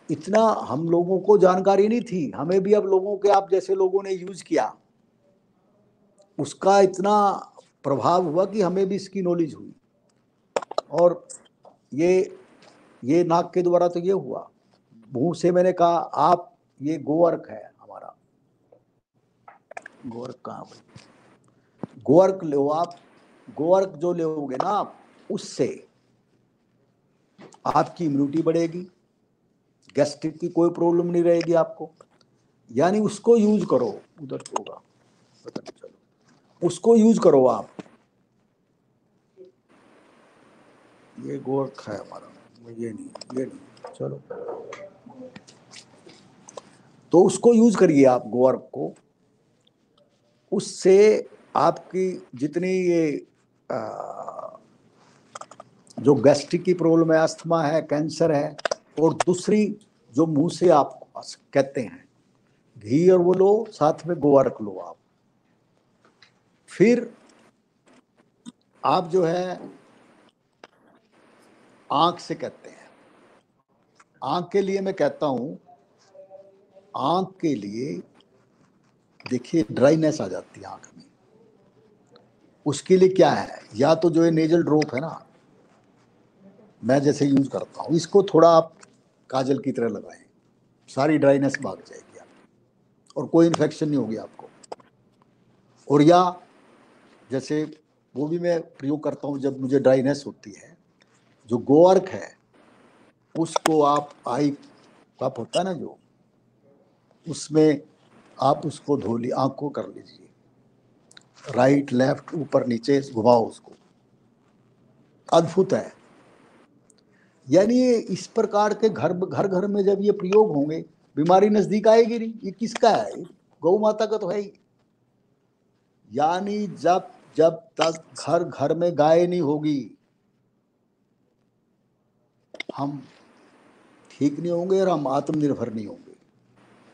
इतना हम लोगों को जानकारी नहीं थी, हमें भी अब लोगों के आप जैसे लोगों ने यूज किया, उसका इतना प्रभाव हुआ कि हमें भी इसकी नॉलेज हुई। और ये नाक के द्वारा तो ये हुआ, मुंह से मैंने कहा आप ये गोवर्क है हमारा, गोवर्क कहाँ भाई, गोवर्क लो आप, गोवर्क जो लोगे ना आप, उससे आपकी इम्यूनिटी बढ़ेगी, गैस्ट्रिक की कोई प्रॉब्लम नहीं रहेगी आपको, यानी उसको यूज करो। उधर होगा पता नहीं, चलो उसको यूज करो आप। ये गोवर्क है हमारा, ये नहीं, चलो तो उसको यूज करिए आप गोवर्क को, उससे आपकी जितनी ये जो गैस्ट्रिक की प्रॉब्लम है, अस्थमा है, कैंसर है, और दूसरी जो मुंह से आप कहते हैं, घी और वो लो, साथ में गोवर्क लो आप। फिर आप जो है आंख से कहते हैं, आंख के लिए मैं कहता हूं, आंख के लिए देखिए ड्राइनेस आ जाती है आंख में, उसके लिए क्या है, या तो जो है नेजल ड्रॉप है ना, मैं जैसे यूज करता हूं, इसको थोड़ा आप काजल की तरह लगाएं, सारी ड्राइनेस भाग जाएगी आपकी और कोई इन्फेक्शन नहीं होगी आपको। और या जैसे वो भी मैं प्रयोग करता हूं जब मुझे ड्राइनेस होती है, जो गोवर्क है उसको आप आई कप होता है ना जो, उसमें आप उसको धो ली, आंख को कर लीजिए, राइट लेफ्ट ऊपर नीचे घुमाओ उसको, अद्भुत है। यानी ये इस प्रकार के घर घर घर में जब ये प्रयोग होंगे, बीमारी नजदीक आएगी नहीं। ये किसका है, गौ माता का तो है ही। यानी जब जब तक घर घर में गाय नहीं होगी, हम ठीक नहीं होंगे और हम आत्मनिर्भर नहीं होंगे।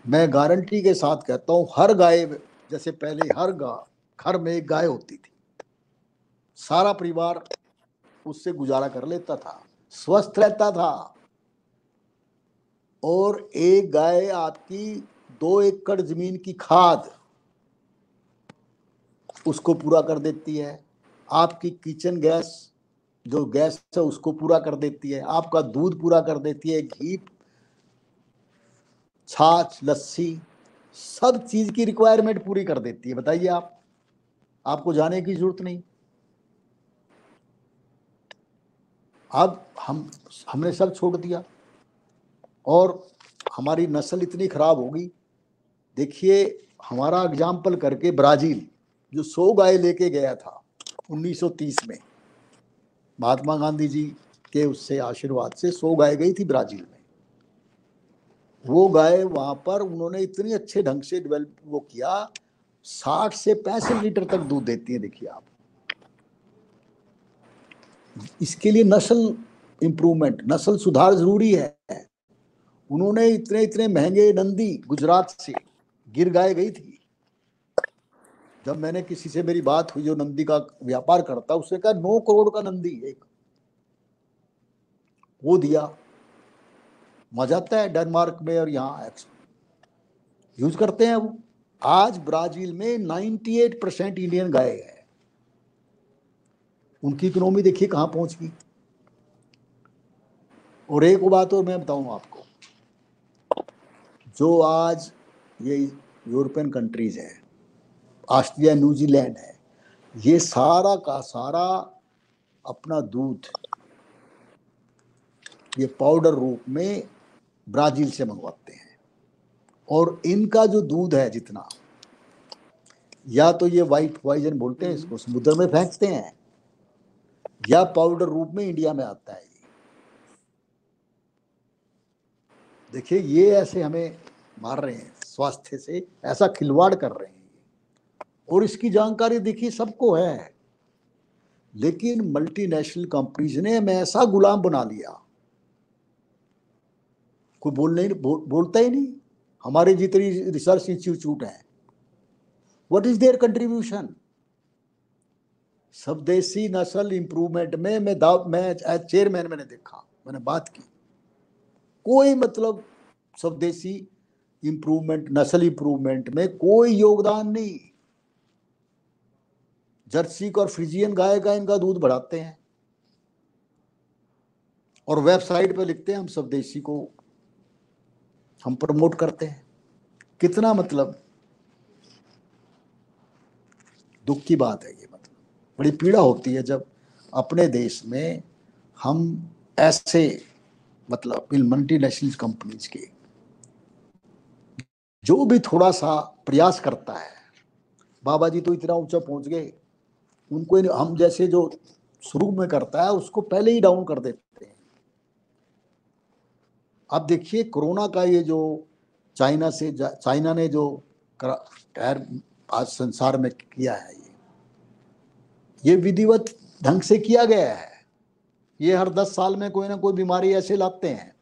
मैं गारंटी के साथ कहता हूं, हर गाय, जैसे पहले हर घर में एक गाय होती थी, सारा परिवार उससे गुजारा कर लेता था, स्वस्थ रहता था। और एक गाय आपकी 2 एकड़ जमीन की खाद उसको पूरा कर देती है, आपकी किचन गैस जो गैस है उसको पूरा कर देती है, आपका दूध पूरा कर देती है, घी, छाछ, लस्सी, सब चीज की रिक्वायरमेंट पूरी कर देती है। बताइए आप, आपको जाने की जरूरत नहीं। अब हमने सब छोड़ दिया और हमारी नस्ल इतनी खराब होगी। देखिए हमारा एग्जाम्पल करके ब्राजील जो 100 गाय लेके गया था 1930 में, महात्मा गांधी जी के उससे आशीर्वाद से 100 गाय गई थी ब्राजील में। वो गाय वहां पर उन्होंने इतनी अच्छे ढंग से डेवलप वो किया, 60 से 65 लीटर तक दूध देती है। देखिए आप, इसके लिए नस्ल इंप्रूवमेंट, नस्ल सुधार जरूरी है। उन्होंने इतने इतने महंगे नंदी गुजरात से गिर गाय गई थी। जब मैंने किसी से मेरी बात हुई जो नंदी का व्यापार करता, उसने कहा 9 करोड़ का नंदी एक वो दिया। मजा आता है, डेनमार्क में और यहाँ यूज करते हैं वो। आज ब्राजील में 98% इंडियन गाय है, उनकी इकोनॉमी देखिए कहां पहुंच गई। और एक बात और मैं बताऊं आपको, जो आज ये यूरोपियन कंट्रीज है, ऑस्ट्रेलिया, न्यूजीलैंड है, ये सारा का सारा अपना दूध ये पाउडर रूप में ब्राजील से मंगवाते हैं। और इनका जो दूध है जितना, या तो ये व्हाइट पॉइजन बोलते हैं इसको, समुद्र में फेंकते हैं, या पाउडर रूप में इंडिया में आता है। देखिए ये ऐसे हमें मार रहे हैं, स्वास्थ्य से ऐसा खिलवाड़ कर रहे हैं। और इसकी जानकारी देखिए सबको है, लेकिन मल्टीनेशनल कंपनीज ने हमें ऐसा गुलाम बना लिया, कोई बोलता ही नहीं। हमारे जितनी रिसर्च इंस्टीट्यूट है, व्हाट इज देयर कंट्रीब्यूशन? स्वदेशी नस्ल इंप्रूवमेंट में मैं चेयरमैन, मैंने देखा, मैंने बात की, कोई मतलब स्वदेशी इंप्रूवमेंट, नस्ल इंप्रूवमेंट में कोई योगदान नहीं। जर्सी और फ्रिजियन गाय का इनका दूध बढ़ाते हैं और वेबसाइट पे लिखते हैं हम स्वदेशी को हम प्रमोट करते हैं। कितना मतलब दुख की बात है ये। मतलब बड़ी पीड़ा होती है जब अपने देश में हम ऐसे मतलब इन मल्टीनेशनल कंपनीज के जो भी थोड़ा सा प्रयास करता है, बाबा जी तो इतना ऊंचा पहुंच गए, उनको हम जैसे जो शुरू में करता है उसको पहले ही डाउन कर देते हैं। अब देखिए कोरोना का ये जो चाइना ने जो आज संसार में किया है, ये विधिवत ढंग से किया गया है। ये हर 10 साल में कोई ना कोई बीमारी ऐसे लाते हैं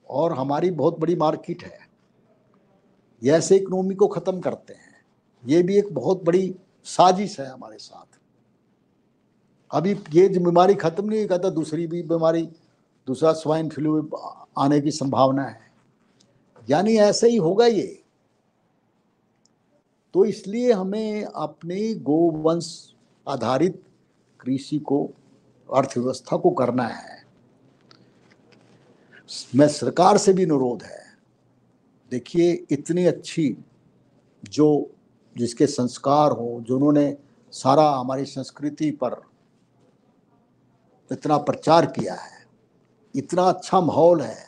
और हमारी बहुत बड़ी मार्केट है, ये ऐसे इकोनॉमी को खत्म करते हैं। ये भी एक बहुत बड़ी साजिश है हमारे साथ। अभी ये बीमारी खत्म नहीं कहता, दूसरी भी बीमारी, दूसरा स्वाइन फ्लू आने की संभावना है, यानी ऐसे ही होगा ये। तो इसलिए हमें अपनी गोवंश आधारित कृषि को, अर्थव्यवस्था को करना है। मैं सरकार से भी अनुरोध है, देखिए इतनी अच्छी जो जिसके संस्कार हो, जिन्होंने सारा हमारी संस्कृति पर इतना प्रचार किया है, इतना अच्छा माहौल है,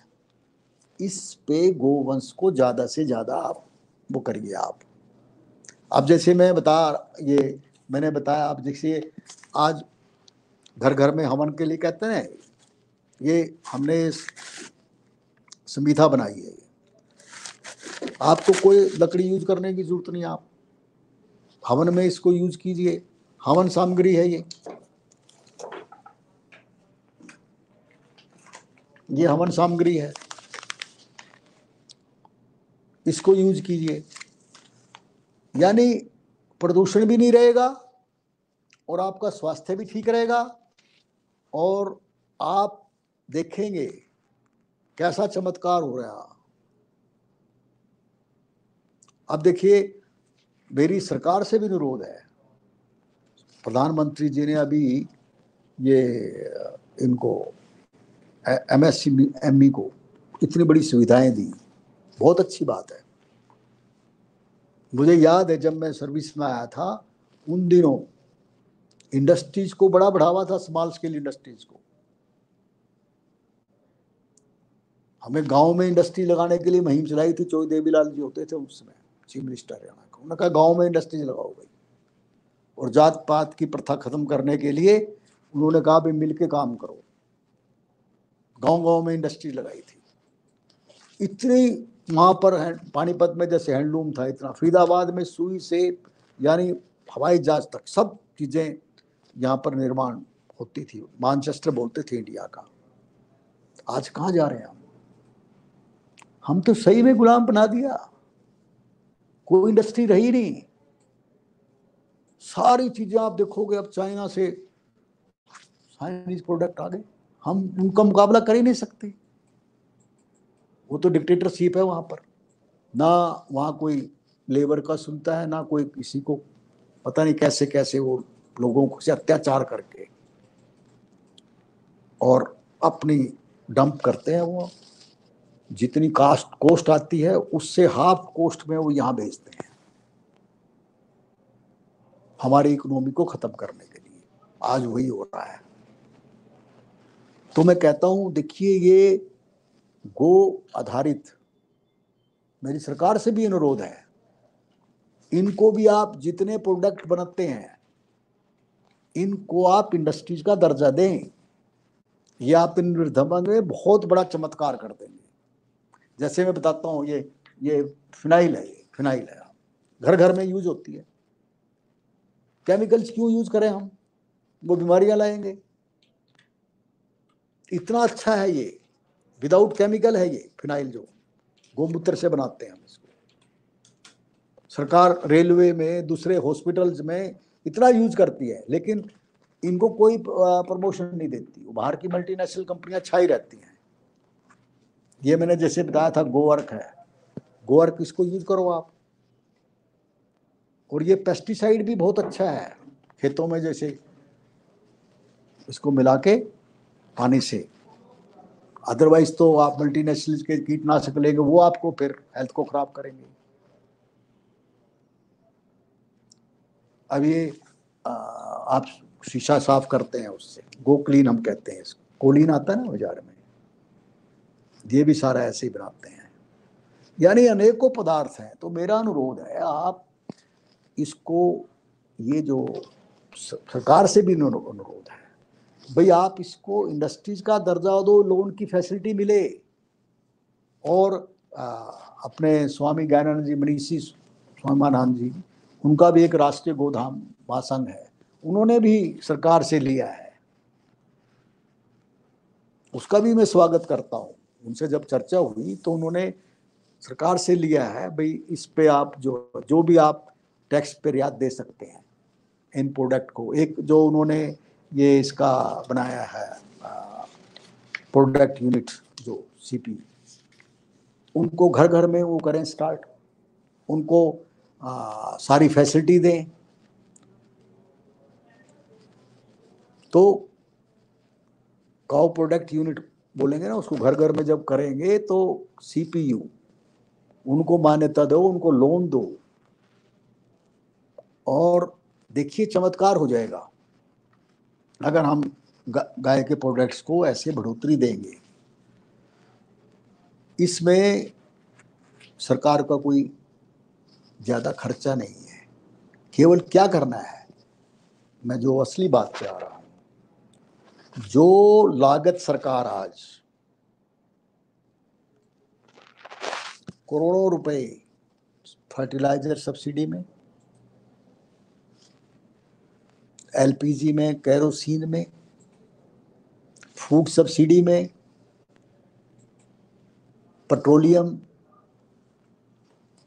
इस पे गोवंश को ज्यादा से ज्यादा आप वो करिए। आप अब जैसे मैंने बताया, अब जैसे आज घर घर में हवन के लिए कहते हैं, ये हमने संविधा बनाई है, आपको कोई लकड़ी यूज करने की जरूरत नहीं। आप हवन में इसको यूज कीजिए, हवन सामग्री है ये हवन सामग्री है, इसको यूज कीजिए, यानी प्रदूषण भी नहीं रहेगा और आपका स्वास्थ्य भी ठीक रहेगा और आप देखेंगे कैसा चमत्कार हो रहा। अब देखिए मेरी सरकार से भी अनुरोध है, प्रधानमंत्री जी ने अभी ये इनको MSME को इतनी बड़ी सुविधाएं दी, बहुत अच्छी बात है। मुझे याद है जब मैं सर्विस में आया था, उन दिनों इंडस्ट्रीज को बड़ा बढ़ावा था, स्मॉल स्केल इंडस्ट्रीज को। हमें गांव में इंडस्ट्री लगाने के लिए मुहिम चलाई थी, चौधरी देवीलाल जी होते थे उस समय चीफ मिनिस्टर हरियाणा का। उन्होंने कहा गांव में इंडस्ट्री लगाओ भाई, और जात पात की प्रथा खत्म करने के लिए उन्होंने कहा भाई मिलके काम करो। गांव गांव में इंडस्ट्री लगाई थी। इतनी वहां पर पानीपत में जैसे हैंडलूम था, इतना फरीदाबाद में सुई से यानी हवाई जहाज तक सब चीजें यहाँ पर निर्माण होती थी। मैनचेस्टर बोलते थे इंडिया का। आज कहाँ जा रहे हैं हम तो सही में गुलाम बना दिया, कोई इंडस्ट्री रही नहीं। सारी चीजें आप देखोगे अब चाइना से चाइनीज प्रोडक्ट आ गए, हम उनका मुकाबला कर ही नहीं सकते। वो तो डिक्टेटरशिप है वहां पर, ना वहां कोई लेबर का सुनता है, ना कोई किसी को, पता नहीं कैसे कैसे वो लोगों को से अत्याचार करके और अपनी डंप करते हैं। वो जितनी कॉस्ट आती है उससे हाफ कॉस्ट में वो यहाँ भेजते हैं हमारी इकोनॉमी को खत्म करने के लिए। आज वही हो रहा है। तो मैं कहता हूं देखिए ये गो आधारित, मेरी सरकार से भी अनुरोध है, इनको भी आप जितने प्रोडक्ट बनाते हैं इनको आप इंडस्ट्रीज का दर्जा दें। ये आप इन निर्धमन में बहुत बड़ा चमत्कार कर देंगे। जैसे मैं बताता हूँ, ये फिनाइल है, ये फिनाइल है, घर घर में यूज होती है। केमिकल्स क्यों यूज करें हम, वो बीमारियां लाएंगे। इतना अच्छा है ये, विदाउट केमिकल है ये फिनाइल, जो गोमूत्र से बनाते हैं हम इसको। सरकार रेलवे में, दूसरे हॉस्पिटल्स में इतना यूज करती है, लेकिन इनको कोई प्रमोशन नहीं देती। बाहर की मल्टीनेशनल कंपनियां छाई रहती हैं। ये मैंने जैसे बताया था गोवर्क है, गोवर्क इसको यूज करो आप। और ये पेस्टिसाइड भी बहुत अच्छा है खेतों में, जैसे इसको मिला के पानी से। अदरवाइज तो आप मल्टीनेशनल के कीटनाशक लेंगे, वो आपको फिर हेल्थ को खराब करेंगे। अब ये आप शीशा साफ करते हैं उससे, गो क्लीन हम कहते हैं इसको, कोलिन आता है ना बाजार में, ये भी सारा ऐसे ही बनाते हैं। यानी अनेकों पदार्थ हैं। तो मेरा अनुरोध है आप इसको, ये जो सरकार से भी अनुरोध है, भाई आप इसको इंडस्ट्रीज का दर्जा दो, लोन की फैसिलिटी मिले। और अपने स्वामी ज्ञानानंद जी, मनीषी स्वामानंद जी, उनका भी एक राष्ट्रीय गोधाम महासंघ है, उन्होंने भी सरकार से लिया है, उसका भी मैं स्वागत करता हूँ। उनसे जब चर्चा हुई तो उन्होंने सरकार से लिया है, भाई इस पे आप जो भी आप टैक्स पे रियायत दे सकते हैं इन प्रोडक्ट को। एक जो उन्होंने ये इसका बनाया है प्रोडक्ट यूनिट, जो सीपी, उनको घर घर में वो करें स्टार्ट, उनको सारी फैसिलिटी दें। तो काउ प्रोडक्ट यूनिट बोलेंगे ना उसको, घर घर में जब करेंगे तो सीपीयू उनको मान्यता दो, उनको लोन दो, और देखिए चमत्कार हो जाएगा अगर हम गाय के प्रोडक्ट्स को ऐसे बढ़ोतरी देंगे। इसमें सरकार का कोई ज़्यादा खर्चा नहीं है, केवल क्या करना है, मैं जो असली बात पे आ रहा हूँ, जो लागत सरकार आज करोड़ों रुपए फर्टिलाइजर सब्सिडी में, एलपीजी में, केरोसिन में, फूड सब्सिडी में, पेट्रोलियम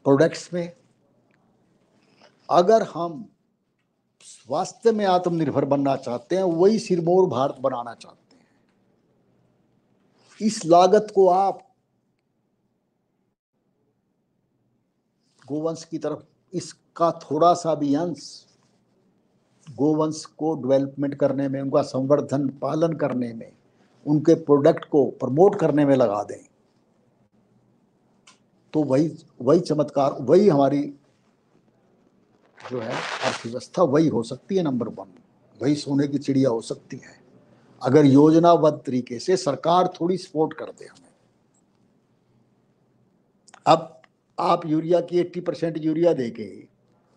प्रोडक्ट्स में, अगर हम स्वास्थ्य में आत्मनिर्भर बनना चाहते हैं, वही सिरमौर भारत बनाना चाहते हैं, इस लागत को आप गोवंश की तरफ, इसका थोड़ा सा भी अंश गोवंश को डेवलपमेंट करने में, उनका संवर्धन पालन करने में, उनके प्रोडक्ट को प्रमोट करने में लगा दें, तो वही चमत्कार, वही हमारी जो है अर्थव्यवस्था वही हो सकती है नंबर 1, वही सोने की चिड़िया हो सकती है, अगर योजनाबद्ध तरीके से सरकार थोड़ी सपोर्ट कर दे हमें। अब आप यूरिया की 80% यूरिया देके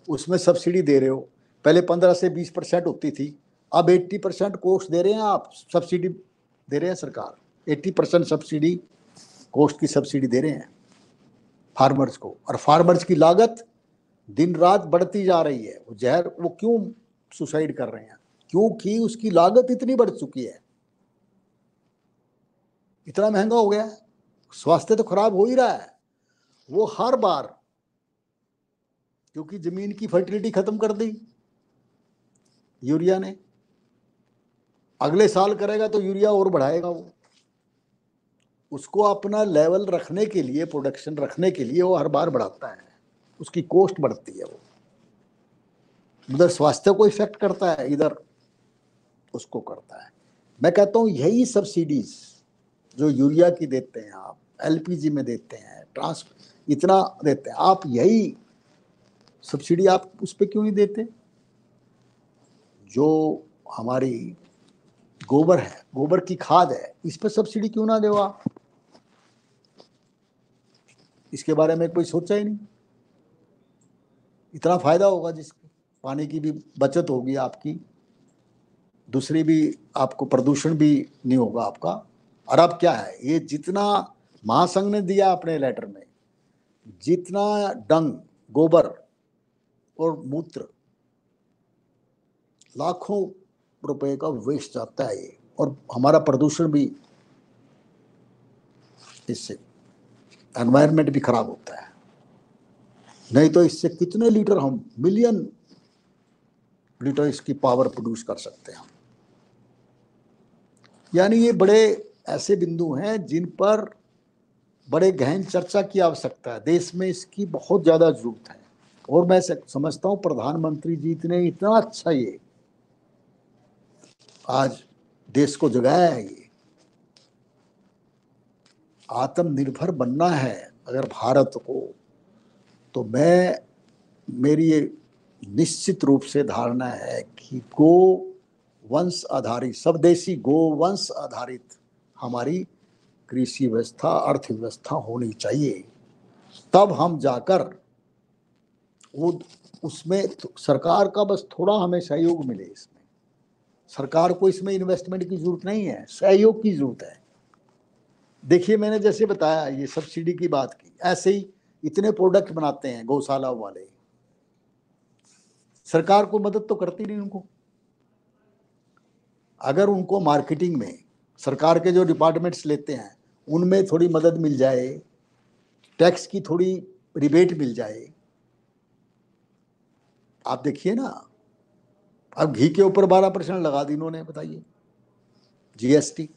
उसमें सब्सिडी दे रहे हो, पहले 15 से 20% होती थी, अब 80% कोस्ट दे रहे हैं आप, सब्सिडी दे रहे हैं सरकार, 80% सब्सिडी, कोस्ट की सब्सिडी दे रहे हैं फार्मर्स को। और फार्मर्स की लागत दिन रात बढ़ती जा रही है। वो जहर, वो क्यों सुसाइड कर रहे हैं? क्योंकि उसकी लागत इतनी बढ़ चुकी है, इतना महंगा हो गया है, स्वास्थ्य तो खराब हो ही रहा है। वो हर बार, क्योंकि जमीन की फर्टिलिटी खत्म कर दी यूरिया ने, अगले साल करेगा तो यूरिया और बढ़ाएगा वो, उसको अपना लेवल रखने के लिए, प्रोडक्शन रखने के लिए वो हर बार बढ़ाता है, उसकी कॉस्ट बढ़ती है। वो उधर स्वास्थ्य को इफेक्ट करता है, इधर उसको करता है। मैं कहता हूँ यही सब्सिडीज जो यूरिया की देते हैं आप, एलपीजी में देते हैं, इतना देते हैं आप, यही सब्सिडी आप उस पर क्यों नहीं देते? जो हमारी गोबर है, गोबर की खाद है, इस पर सब्सिडी क्यों ना दो आप? इसके बारे में कोई सोचा ही नहीं। इतना फायदा होगा, जिसके पानी की भी बचत होगी आपकी, दूसरी भी आपको प्रदूषण भी नहीं होगा आपका। और अब क्या है, ये जितना महासंघ ने दिया अपने लेटर में, जितना डंग, गोबर और मूत्र, लाखों रुपए का वेस्ट जाता है ये, और हमारा प्रदूषण भी, इससे एनवायरनमेंट भी खराब होता है। नहीं तो इससे कितने लीटर, हम मिलियन लीटर इसकी पावर प्रोड्यूस कर सकते हैं। यानी ये बड़े ऐसे बिंदु हैं जिन पर बड़े गहन चर्चा की आवश्यकता है। देश में इसकी बहुत ज़्यादा जरूरत है। और मैं समझता हूँ प्रधानमंत्री जी ने इतना अच्छा ये आज देश को जगाया है। ये आत्मनिर्भर बनना है अगर भारत को, तो मेरी ये निश्चित रूप से धारणा है कि गो वंश आधारित, स्वदेशी गो वंश आधारित हमारी कृषि व्यवस्था, अर्थव्यवस्था होनी चाहिए। तब हम जाकर वो उसमें सरकार का बस थोड़ा हमें सहयोग मिले। इसमें सरकार को इसमें इन्वेस्टमेंट की जरूरत नहीं है, सहयोग की जरूरत है। देखिए मैंने जैसे बताया ये सब्सिडी की बात की, ऐसे ही इतने प्रोडक्ट बनाते हैं गौशाला वाले, सरकार को मदद तो करती नहीं उनको। अगर उनको मार्केटिंग में सरकार के जो डिपार्टमेंट्स लेते हैं उनमें थोड़ी मदद मिल जाए, टैक्स की थोड़ी रिबेट मिल जाए। आप देखिए ना, अब घी के ऊपर 12% लगा दी इन्होंने, बताइए, जीएसटी।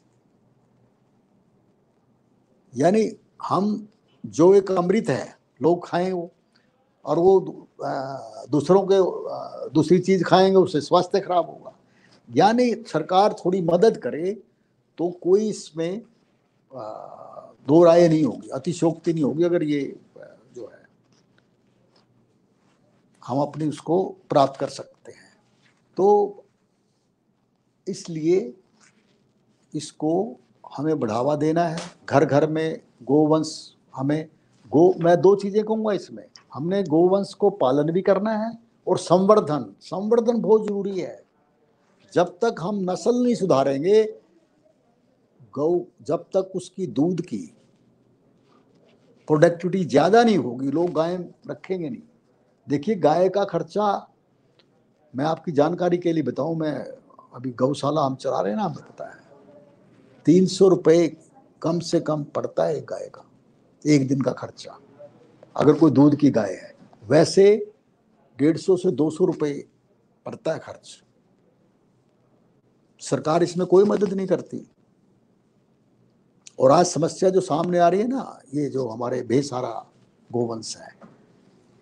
यानी हम जो एक अमृत है लोग खाएं वो, और वो दूसरों के दूसरी चीज खाएंगे उससे स्वास्थ्य खराब होगा। यानी सरकार थोड़ी मदद करे तो कोई इसमें दो राय नहीं होगी, अतिशयोक्ति नहीं होगी। अगर ये जो है हम अपनी उसको प्राप्त कर सकते हैं, तो इसलिए इसको हमें बढ़ावा देना है। घर घर में गोवंश, हमें मैं दो चीजें कहूंगा इसमें, हमने गोवंश को पालन भी करना है और संवर्धन संवर्धन बहुत जरूरी है। जब तक हम नस्ल नहीं सुधारेंगे गौ, जब तक उसकी दूध की प्रोडक्टिविटी ज्यादा नहीं होगी, लोग गाय रखेंगे नहीं। देखिए गाय का खर्चा, मैं आपकी जानकारी के लिए बताऊं, मैं अभी गौशाला हम चला रहे हैं ना, हमें पता है 300 रुपये कम से कम पड़ता है एक गाय का, एक दिन का खर्चा, अगर कोई दूध की गाय है। वैसे 150 से 200 रुपये पड़ता है खर्च। सरकार इसमें कोई मदद नहीं करती। और आज समस्या जो सामने आ रही है ना, ये जो हमारे बेसहारा गोवंश है,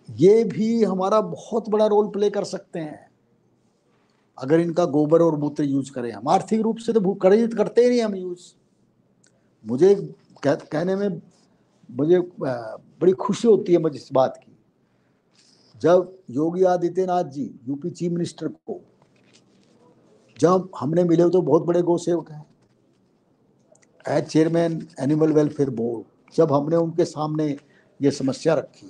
ये भी हमारा बहुत बड़ा रोल प्ले कर सकते हैं अगर इनका गोबर और मूत्र यूज करें हम। आर्थिक रूप से तो करते ही नहीं हम यूज। मुझे कहने में मुझे बड़ी खुशी होती है मुझे इस बात की, जब Yogi Adityanath ji UP chief minister को जब हमने मिले, तो बहुत बड़े गौ सेवक हैं, as chairman animal welfare board, जब हमने उनके सामने ये समस्या रखी,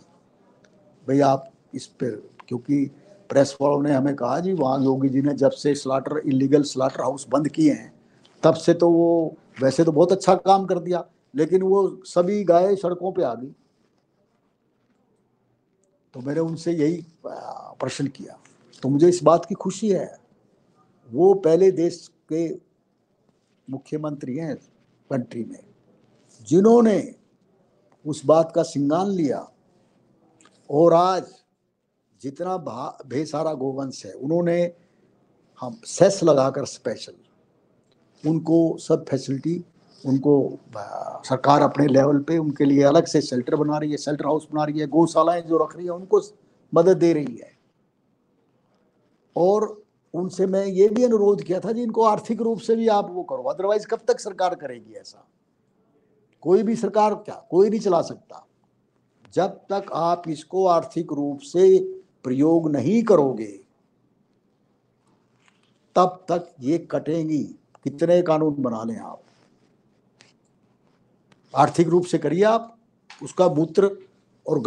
भाई आप इस पर, क्योंकि प्रेस वालों ने हमें कहा जी वहाँ योगी जी ने जब से इलीगल स्लाटर हाउस बंद किए हैं तब से तो वो वैसे तो बहुत अच्छा काम कर दिया, लेकिन वो सभी गाय सड़कों पे आ गई। तो मैंने उनसे यही प्रश्न किया, तो मुझे इस बात की खुशी है, वो पहले देश के मुख्यमंत्री हैं कंट्री में जिन्होंने उस बात का संज्ञान लिया। और आज जितना बेसहारा गोवंश है, उन्होंने हम सेस लगाकर स्पेशल उनको सब फैसिलिटी, उनको सरकार अपने लेवल पे उनके लिए अलग से शेल्टर बना रही है, शेल्टर हाउस बना रही है, गौशालाएं जो रख रही है उनको मदद दे रही है। और उनसे मैं ये भी अनुरोध किया था जी इनको आर्थिक रूप से भी आप वो करो, अदरवाइज कब तक सरकार करेगी ऐसा? कोई भी सरकार क्या, कोई नहीं चला सकता। जब तक आप इसको आर्थिक रूप से प्रयोग नहीं करोगे तब तक ये कटेंगी। कितने कानून बना लें आप, आर्थिक रूप से करिए आप, उसका मूत्र और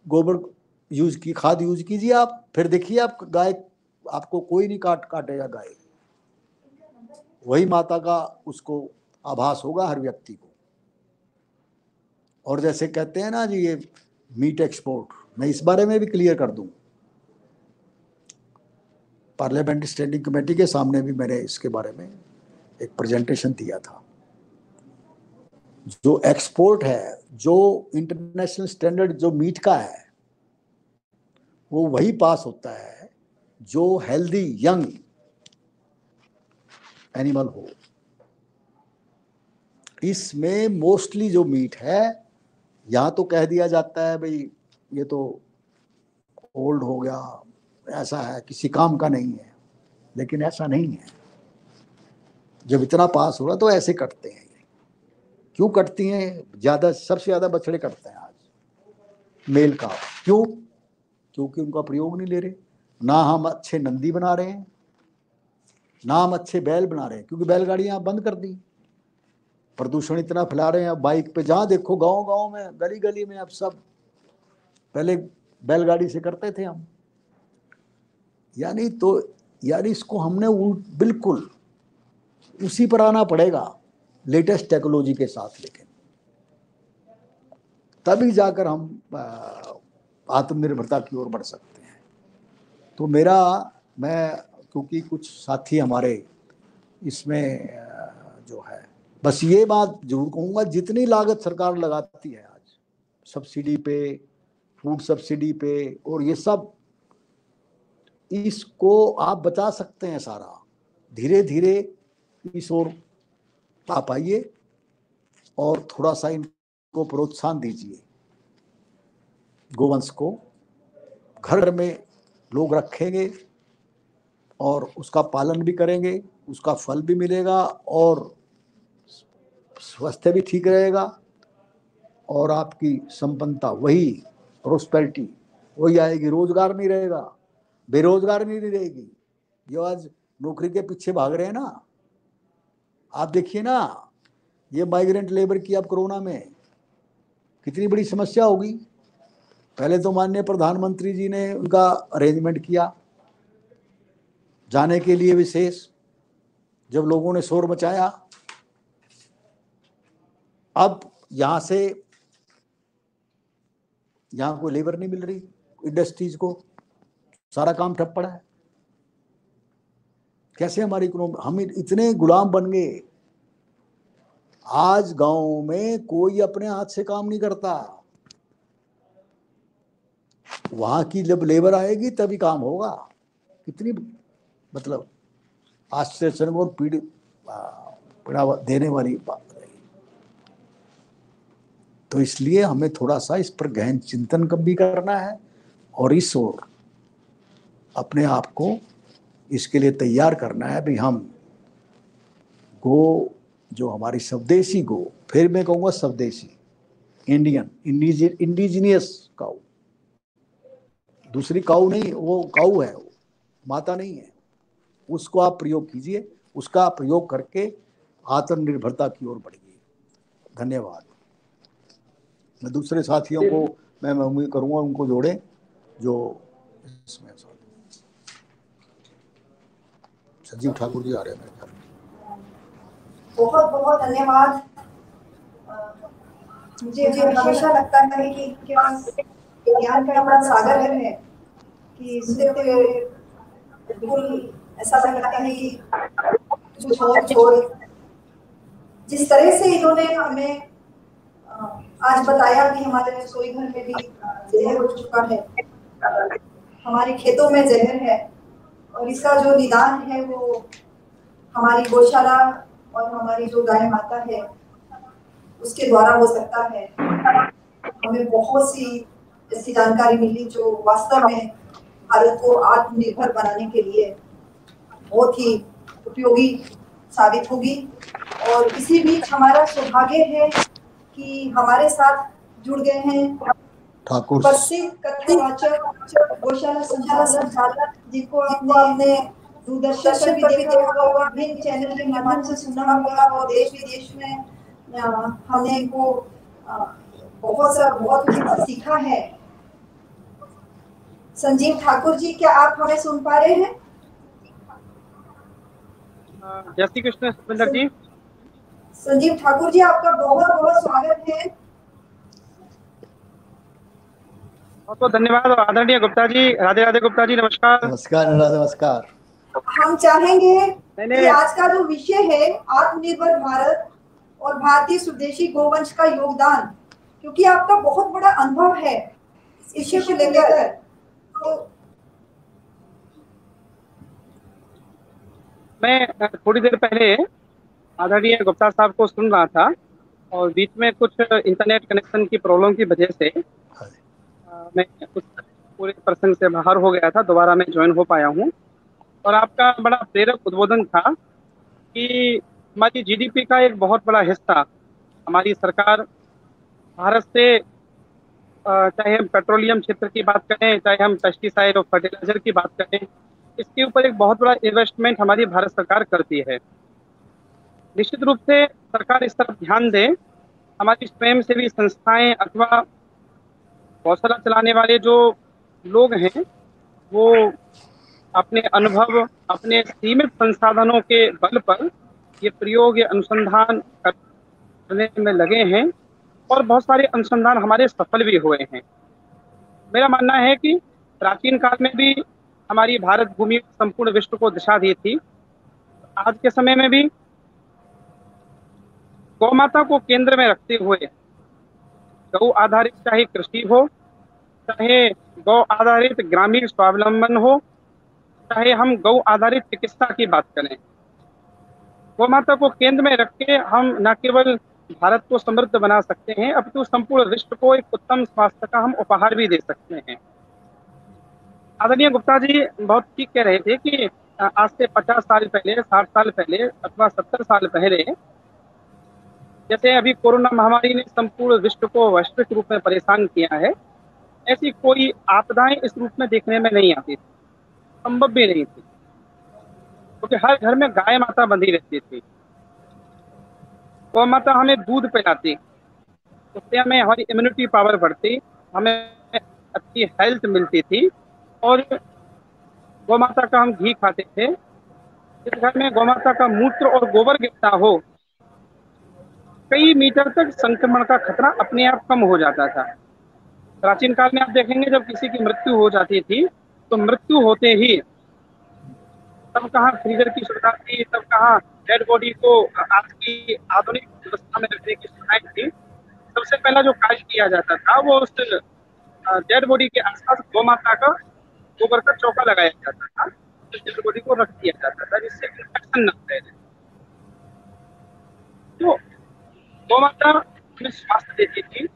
गोबर यूज की, खाद यूज कीजिए आप, फिर देखिए आप गाय, आपको कोई नहीं काटेगा गाय, वही माता का उसको आभास होगा हर व्यक्ति को। और जैसे कहते हैं ना जी ये मीट एक्सपोर्ट, मैं इस बारे में भी क्लियर कर दूं, पार्लियामेंट्री स्टैंडिंग कमेटी के सामने भी मैंने इसके बारे में एक प्रेजेंटेशन दिया था। जो एक्सपोर्ट है, जो इंटरनेशनल स्टैंडर्ड जो मीट का है, वो वही पास होता है जो हेल्दी यंग एनिमल हो। इसमें मोस्टली जो मीट है, यहाँ तो कह दिया जाता है भाई ये तो ओल्ड हो गया, ऐसा है, किसी काम का नहीं है, लेकिन ऐसा नहीं है। जब इतना पास हो रहा तो ऐसे कटते हैं। क्यों कटती हैं? ज्यादा, सबसे ज्यादा बछड़े कटते हैं आज मेल का। क्यों? क्योंकि उनका प्रयोग नहीं ले रहे। ना हम अच्छे नंदी बना रहे हैं, ना हम अच्छे बैल बना रहे हैं, क्योंकि बैलगाड़ियां बंद कर दी। प्रदूषण इतना फैला रहे हैं। अब बाइक पे जहां देखो, गांव गांव में, गली गली में, अब सब, पहले बैलगाड़ी से करते थे हम। यानी इसको हमने बिल्कुल उसी पर आना पड़ेगा, लेटेस्ट टेक्नोलॉजी के साथ। लेकिन तभी जाकर हम आत्मनिर्भरता की ओर बढ़ सकते हैं। तो मैं क्योंकि कुछ साथी हमारे इसमें जो है, बस ये बात जरूर कहूँगा, जितनी लागत सरकार लगाती है आज सब्सिडी पे, फूड सब्सिडी पे, और ये सब, इसको आप बचा सकते हैं सारा। धीरे धीरे इस ओर आप आइए और थोड़ा सा इनको प्रोत्साहन दीजिए। गोवंश को घर में लोग रखेंगे और उसका पालन भी करेंगे, उसका फल भी मिलेगा और स्वास्थ्य भी ठीक रहेगा, और आपकी संपन्नता वही, प्रोस्पेरिटी वही आएगी। रोजगार नहीं रहेगा, बेरोजगार नहीं रहेगी। जो आज नौकरी के पीछे भाग रहे हैं ना, आप देखिए ना, ये माइग्रेंट लेबर की अब कोरोना में कितनी बड़ी समस्या होगी। पहले तो माननीय प्रधानमंत्री जी ने उनका अरेंजमेंट किया जाने के लिए विशेष, जब लोगों ने शोर मचाया। अब यहाँ कोई लेबर नहीं मिल रही, इंडस्ट्रीज को सारा काम ठप पड़ा है। कैसे हमारी इकोनॉमी, हम इतने गुलाम बन गए। आज गांव में कोई अपने हाथ से काम नहीं करता। वहां की जब लेबर आएगी तभी काम होगा। कितनी मतलब आश्चर्यजनक और पीड़ा देने वाली बात है। तो इसलिए हमें थोड़ा सा इस पर गहन चिंतन भी करना है, और इस ओर अपने आप को इसके लिए तैयार करना है। भाई हम गो, जो हमारी स्वदेशी गो, फिर मैं कहूँगा स्वदेशी, इंडियन, इंडिजिनियस काऊ, दूसरी काऊ नहीं, वो काऊ है, वो माता नहीं है। उसको आप प्रयोग कीजिए, उसका प्रयोग करके आत्मनिर्भरता की ओर बढ़िए। धन्यवाद। मैं दूसरे साथियों को मैं उम्मीद करूंगा उनको जोड़े जो इसमें। संजीव ठाकुर जी आ रहे हैं मेरे ख्याल में। बहुत बहुत धन्यवाद। मुझे हमेशा लगता है कि इनके पास ज्ञान का बड़ा सागर है कि सुनते हुए बिल्कुल ऐसा लगता है कि कुछ और छोड़। जिस तरह से इन्होंने हमें आज बताया कि हमारे रसोई घर में भी जहर हो चुका है, हमारे खेतों में जहर है, और इसका जो निदान है वो हमारी गौशाला और हमारी जो गाय माता है उसके द्वारा हो सकता है। हमें बहुत सी ऐसी जानकारी मिली जो वास्तव में भारत को आत्मनिर्भर बनाने के लिए बहुत ही उपयोगी साबित होगी। और इसी बीच हमारा सौभाग्य है कि हमारे साथ जुड़ गए हैं प्रसिद्ध कथावाचक, गौशाला संचालक, जिनको आपने दूरदर्शन पर भी देखा होगा, विभिन्न चैनल के माध्यम से सुना होगा, और देश विदेश में हमने इनको बहुत कुछ सीखा है। संजीव ठाकुर जी, क्या आप हमें सुन पा रहे हैं? जय श्री कृष्ण सुंदर जी। संजीव ठाकुर जी, आपका बहुत बहुत स्वागत है। बहुत बहुत धन्यवाद। और आदरणीय गुप्ता जी, राधे राधे गुप्ता जी, नमस्कार। नमस्कार नमस्कार। हम चाहेंगे कि आज का जो विषय है आत्मनिर्भर भारत और भारतीय स्वदेशी गोवंश का योगदान, क्योंकि आपका बहुत बड़ा अनुभव है इस विषय को लेकर, तो मैं थोड़ी देर पहले आदरणीय गुप्ता साहब को सुन रहा था और बीच में कुछ इंटरनेट कनेक्शन की प्रॉब्लम की वजह से मैं उस पूरे प्रसंग से बाहर हो गया था। दोबारा मैं ज्वाइन हो पाया हूँ। और आपका बड़ा प्रेरक उद्बोधन था कि हमारी जीडीपी का एक बहुत बड़ा हिस्सा हमारी सरकार भारत से, चाहे हम पेट्रोलियम क्षेत्र की बात करें, चाहे हम पेस्टिसाइड और फर्टिलाइजर की बात करें, इसके ऊपर एक बहुत बड़ा इन्वेस्टमेंट हमारी भारत सरकार करती है। निश्चित रूप से सरकार इस तरफ ध्यान दे। हमारी स्वयंसेवी संस्थाएं अथवा गौशाला चलाने वाले जो लोग हैं, वो अपने अनुभव, अपने सीमित संसाधनों के बल पर ये प्रयोग, ये अनुसंधान करने में लगे हैं और बहुत सारे अनुसंधान हमारे सफल भी हुए हैं। मेरा मानना है कि प्राचीन काल में भी हमारी भारत भूमि संपूर्ण विश्व को दिशा दी थी। आज के समय में भी गौ माता को केंद्र में रखते हुए गौ आधारित चाहे कृषि हो, चाहे गौ आधारित ग्रामीण स्वावलंबन हो, चाहे हम गौ आधारित चिकित्सा की बात करें, गौ माता को केंद्र में रख के हम न केवल भारत को समृद्ध बना सकते हैं, अपितु संपूर्ण विश्व को एक उत्तम स्वास्थ्य का हम उपहार भी दे सकते हैं। आदरणीय गुप्ता जी बहुत ठीक कह रहे थे कि आज से 50 साल पहले, 60 साल पहले अथवा 70 साल पहले, जैसे अभी कोरोना महामारी ने संपूर्ण विश्व को वैश्विक रूप में परेशान किया है, ऐसी कोई आपदाएं इस रूप में देखने में नहीं आती थी, संभव भी नहीं थी, क्योंकि हर घर में गाय माता बंधी रहती थी। गौ माता हमें दूध पिलाती, उससे हमें हमारी इम्यूनिटी पावर बढ़ती, हमें अच्छी हेल्थ मिलती थी। और गौ माता का हम घी खाते थे। जिस घर में गौ माता का मूत्र और गोबर गिरता हो, कई मीटर तक संक्रमण का खतरा अपने आप कम हो जाता था। प्राचीन काल में आप देखेंगे जब किसी की मृत्यु हो जाती थी, तो मृत्यु होते ही तब कहाँ फ्रीजर की सुविधा थी, तब कहाँ डेड बॉडी को आज की आधुनिक व्यवस्था में रखने की सुविधाएं थी। सबसे पहला जो कार्य किया जाता था वो उस डेड बॉडी के आसपास गौ माता का गोबर का चौका लगाया जाता था, उस डेड बॉडी को रख दिया जाता था जिससे इन्फेक्शन न फैले। तो गौ माता हमें स्वास्थ्य देती थी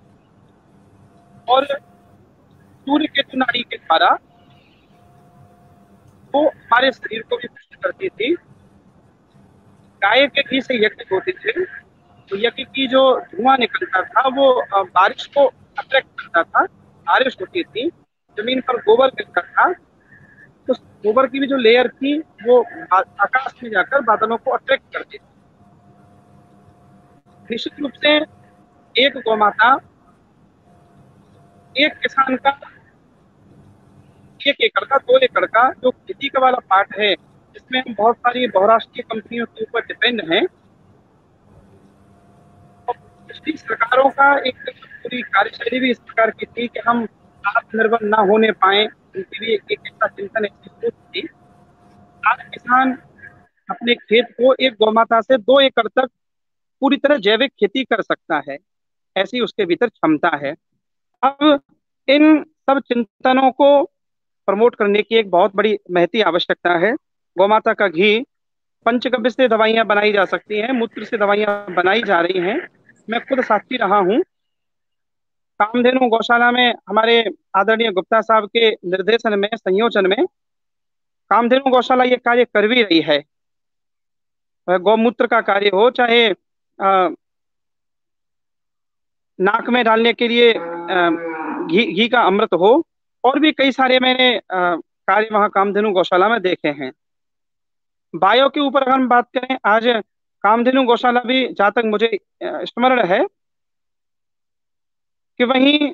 और सूर्य केतु नाड़ी के द्वारा वो हमारे शरीर को भी पुष्ट करती थी। गाय के घी से यज्ञ होते थे, तो यज्ञ की जो धुआं निकलता था वो बारिश को अट्रैक्ट करता था, बारिश होती थी, जमीन पर गोबर गिरता था, तो गोबर की भी जो लेयर थी वो आकाश में जाकर बादलों को अट्रैक्ट करती थी। निश्चित रूप से एक गौ माता एक किसान का 1 एकड़ का, 2 एकड़ का जो खेती का वाला पार्ट है, जिसमें हम बहुत सारी बहुराष्ट्रीय कंपनियों के ऊपर डिपेंड हैं, और पिछली सरकारों का एक पूरी कार्यशैली भी इस प्रकार की थी कि हम आत्मनिर्भर ना होने पाए, उनकी भी एक ऐसा चिंतन, ऐसी सोच थी। आज किसान अपने खेत को एक गौ माता से 2 एकड़ तक पूरी तरह जैविक खेती कर सकता है, ऐसी उसके भीतर क्षमता है। अब इन सब चिंतनों को प्रमोट करने की एक बहुत बड़ी महती आवश्यकता है। गौ माता का घी पंचगव्य से दवाइयां बनाई जा सकती हैं, मूत्र से दवाइयां बनाई जा रही हैं। मैं खुद साक्षी रहा हूँ। कामधेनु गौशाला में हमारे आदरणीय गुप्ता साहब के निर्देशन में, संयोजन में कामधेनु गौशाला ये कार्य कर भी रही है। गौमूत्र का कार्य हो, चाहे नाक में डालने के लिए घी का अमृत हो, और भी कई सारे मैंने कार्य वहां कामधेनु गौशाला में देखे हैं। बायो के ऊपर अगर हम बात करें, आज कामधेनु गौशाला भी, जहां तक मुझे स्मरण है, कि वहीं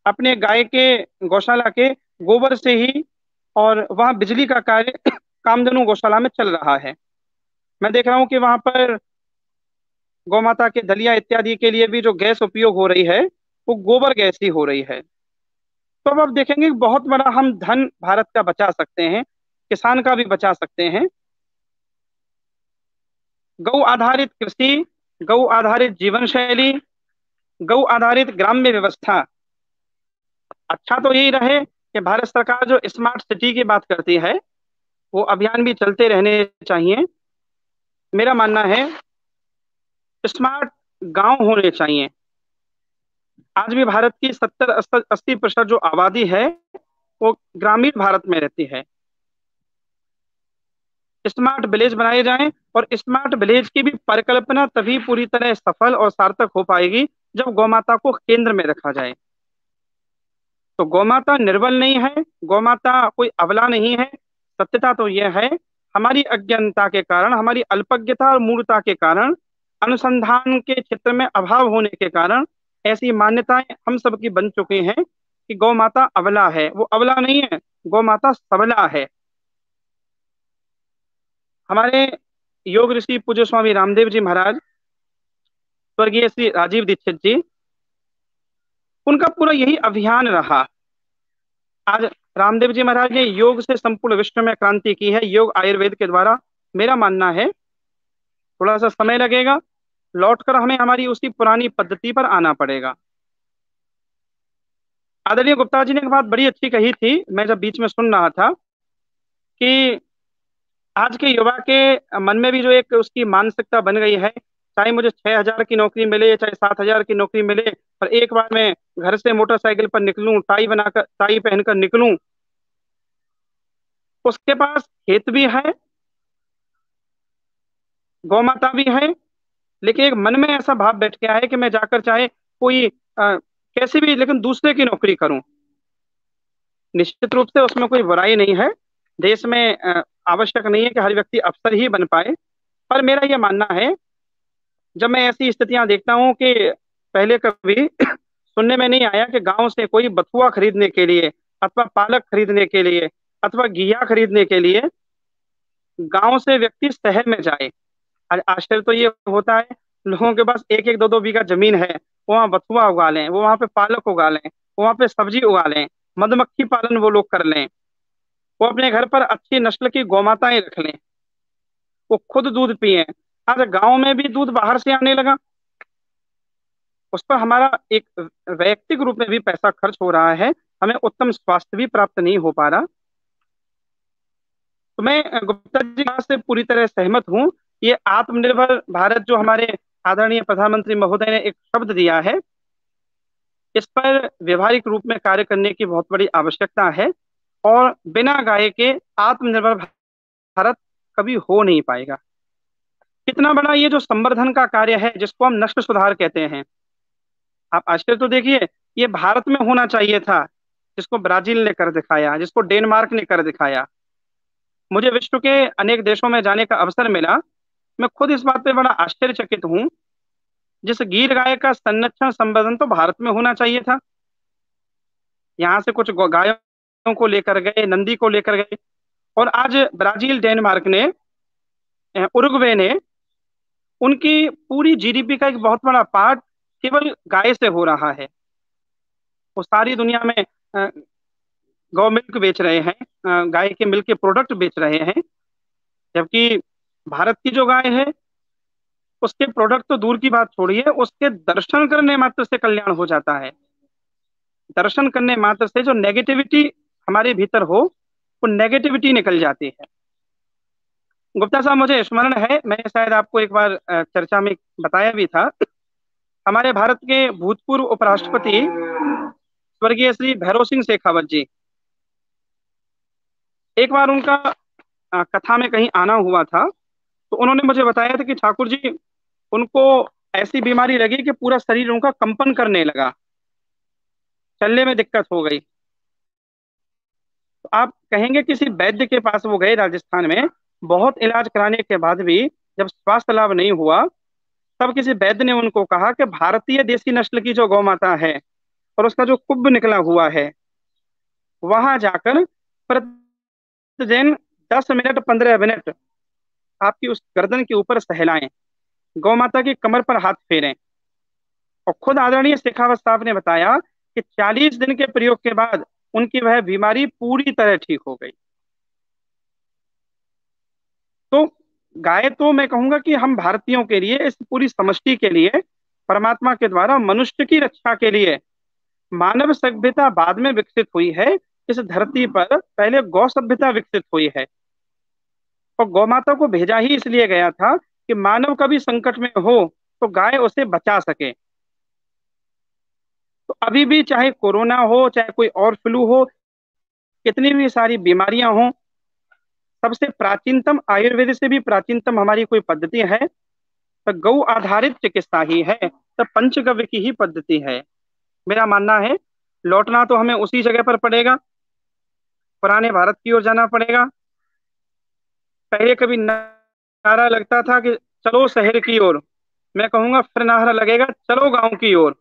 अपने गाय के गौशाला के गोबर से ही और वहां बिजली का कार्य कामधेनु गौशाला में चल रहा है। मैं देख रहा हूँ कि वहां पर गौ माता के दलिया इत्यादि के लिए भी जो गैस उपयोग हो रही है वो गोबर गैस ही हो रही है। तो अब आप देखेंगे बहुत बड़ा हम धन भारत का बचा सकते हैं, किसान का भी बचा सकते हैं। गौ आधारित कृषि, गौ आधारित जीवन शैली, गौ आधारित ग्राम्य व्यवस्था, अच्छा तो यही रहे कि भारत सरकार जो स्मार्ट सिटी की बात करती है वो अभियान भी चलते रहने चाहिए। मेरा मानना है स्मार्ट गांव होने चाहिए। आज भी भारत की 70-80% जो आबादी है वो ग्रामीण भारत में रहती है। स्मार्ट विलेज बनाए जाएं, और स्मार्ट विलेज की भी परिकल्पना तभी पूरी तरह सफल और सार्थक हो पाएगी जब गौमाता को केंद्र में रखा जाए। तो गौमाता निर्बल नहीं है, गौमाता कोई अबला नहीं है। सत्यता तो यह है, हमारी अज्ञानता के कारण, हमारी अल्पज्ञता और मूर्खता के कारण, अनुसंधान के क्षेत्र में अभाव होने के कारण ऐसी मान्यताएं हम सब की बन चुकी हैं कि गौ माता अबला है। वो अबला नहीं है, गौ माता सबला है। हमारे योग ऋषि पूज्य स्वामी रामदेव जी महाराज, स्वर्गीय श्री राजीव दीक्षित जी, उनका पूरा यही अभियान रहा। आज रामदेव जी महाराज ने योग से संपूर्ण विश्व में क्रांति की है, योग आयुर्वेद के द्वारा। मेरा मानना है थोड़ा सा समय लगेगा, लौटकर हमें हमारी उसी पुरानी पद्धति पर आना पड़ेगा। आदरणीय गुप्ता जी ने एक बात बड़ी अच्छी कही थी, मैं जब बीच में सुन रहा था, कि आज के युवा के मन में भी जो एक उसकी मानसिकता बन गई है, चाहे मुझे 6,000 की नौकरी मिले, चाहे 7,000 की नौकरी मिले, पर एक बार मैं घर से मोटरसाइकिल पर निकलूं, टाई पहनकर निकलूं। उसके पास खेत भी है, गौ माता भी है, लेकिन एक मन में ऐसा भाव बैठ गया है कि मैं जाकर चाहे कोई कैसे भी, लेकिन दूसरे की नौकरी करूं। निश्चित रूप से उसमें कोई बुराई नहीं है, देश में आवश्यक नहीं है कि हर व्यक्ति अफसर ही बन पाए। पर मेरा यह मानना है, जब मैं ऐसी स्थितियां देखता हूं कि पहले कभी सुनने में नहीं आया कि गांव से कोई बथुआ खरीदने के लिए, अथवा पालक खरीदने के लिए, अथवा घिया खरीदने के लिए गांव से व्यक्ति शहर में जाए। आश्चर्य तो ये होता है, लोगों के पास 1-1, 2-2 बीघा जमीन है, वो वहाँ बथुआ उगा लें, वो वहाँ पे पालक उगा लें, वो वहाँ पे सब्जी उगा लें, मधुमक्खी पालन वो लोग कर लें, वो अपने घर पर अच्छी नस्ल की गौमाताएं रख लें, वो खुद दूध पिए। आज गांव में भी दूध बाहर से आने लगा, उस पर हमारा एक वैयक्तिक रूप में भी पैसा खर्च हो रहा है, हमें उत्तम स्वास्थ्य भी प्राप्त नहीं हो पा रहा। तो मैं गुप्ता जी की बात से पूरी तरह सहमत हूँ। ये आत्मनिर्भर भारत जो हमारे आदरणीय प्रधानमंत्री महोदय ने एक शब्द दिया है, इस पर व्यवहारिक रूप में कार्य करने की बहुत बड़ी आवश्यकता है, और बिना गाय के आत्मनिर्भर भारत कभी हो नहीं पाएगा। कितना बड़ा ये जो संवर्धन का कार्य है, जिसको हम नस्ल सुधार कहते हैं, आप आश्चर्य तो देखिए, ये भारत में होना चाहिए था, जिसको ब्राजील ने कर दिखाया, जिसको डेनमार्क ने कर दिखाया। मुझे विश्व के अनेक देशों में जाने का अवसर मिला, मैं खुद इस बात पे बड़ा आश्चर्यचकित हूँ। जिस गीर गाय का संरक्षण संवर्धन तो भारत में होना चाहिए था, यहाँ से कुछ गायों को लेकर गए, नंदी को लेकर गए, और आज ब्राजील, डेनमार्क ने, उरुग्वे ने, उनकी पूरी जीडीपी का एक बहुत बड़ा पार्ट केवल गाय से हो रहा है। वो सारी दुनिया में गौ मिल्क बेच रहे हैं, गाय के मिल्क के प्रोडक्ट बेच रहे हैं, जबकि भारत की जो गाय है उसके प्रोडक्ट तो दूर की बात छोड़िए, उसके दर्शन करने मात्र से कल्याण हो जाता है। दर्शन करने मात्र से जो नेगेटिविटी हमारे भीतर हो, वो नेगेटिविटी निकल जाती है। गुप्ता साहब, मुझे स्मरण है, मैंने शायद आपको एक बार चर्चा में बताया भी था, हमारे भारत के भूतपूर्व उपराष्ट्रपति स्वर्गीय श्री भैरव सिंह शेखावत जी, एक बार उनका कथा में कहीं आना हुआ था, तो उन्होंने मुझे बताया था कि ठाकुर जी, उनको ऐसी बीमारी लगी कि पूरा शरीर उनका कंपन करने लगा, चलने में दिक्कत हो गई। तो आप कहेंगे किसी वैद्य के पास वो गए राजस्थान में, बहुत इलाज कराने के बाद भी जब स्वास्थ्य लाभ नहीं हुआ, तब किसी वैद्य ने उनको कहा कि भारतीय देसी नस्ल की जो गौ माता है और उसका जो कुब्ब निकला हुआ है, वहां जाकर प्रतिदिन 10 मिनट 15 मिनट आपकी उस गर्दन के ऊपर सहलाएं, गौ माता की कमर पर हाथ फेरें। और खुद आदरणीय शेखावत साहब ने बताया कि 40 दिन के प्रयोग के बाद उनकी वह बीमारी पूरी तरह ठीक हो गई। तो गाय तो मैं कहूंगा कि हम भारतीयों के लिए, इस पूरी समष्टि के लिए, परमात्मा के द्वारा मनुष्य की रक्षा के लिए मानव सभ्यता बाद में विकसित हुई है। इस धरती पर पहले गौ सभ्यता विकसित हुई है, और गौ माता को भेजा ही इसलिए गया था कि मानव कभी संकट में हो तो गाय उसे बचा सके। तो अभी भी चाहे कोरोना हो, चाहे कोई और फ्लू हो, कितनी भी सारी बीमारियां हों, सबसे प्राचीनतम, आयुर्वेद से भी प्राचीनतम हमारी कोई पद्धति है तो गौ आधारित चिकित्सा ही है, तो पंचगव्य की ही पद्धति है। मेरा मानना है लौटना तो हमें उसी जगह पर पड़ेगा, पुराने भारत की ओर जाना पड़ेगा। पहले कभी नारा लगता था कि चलो शहर की ओर, मैं कहूंगा फिर नारा लगेगा चलो गांव की ओर।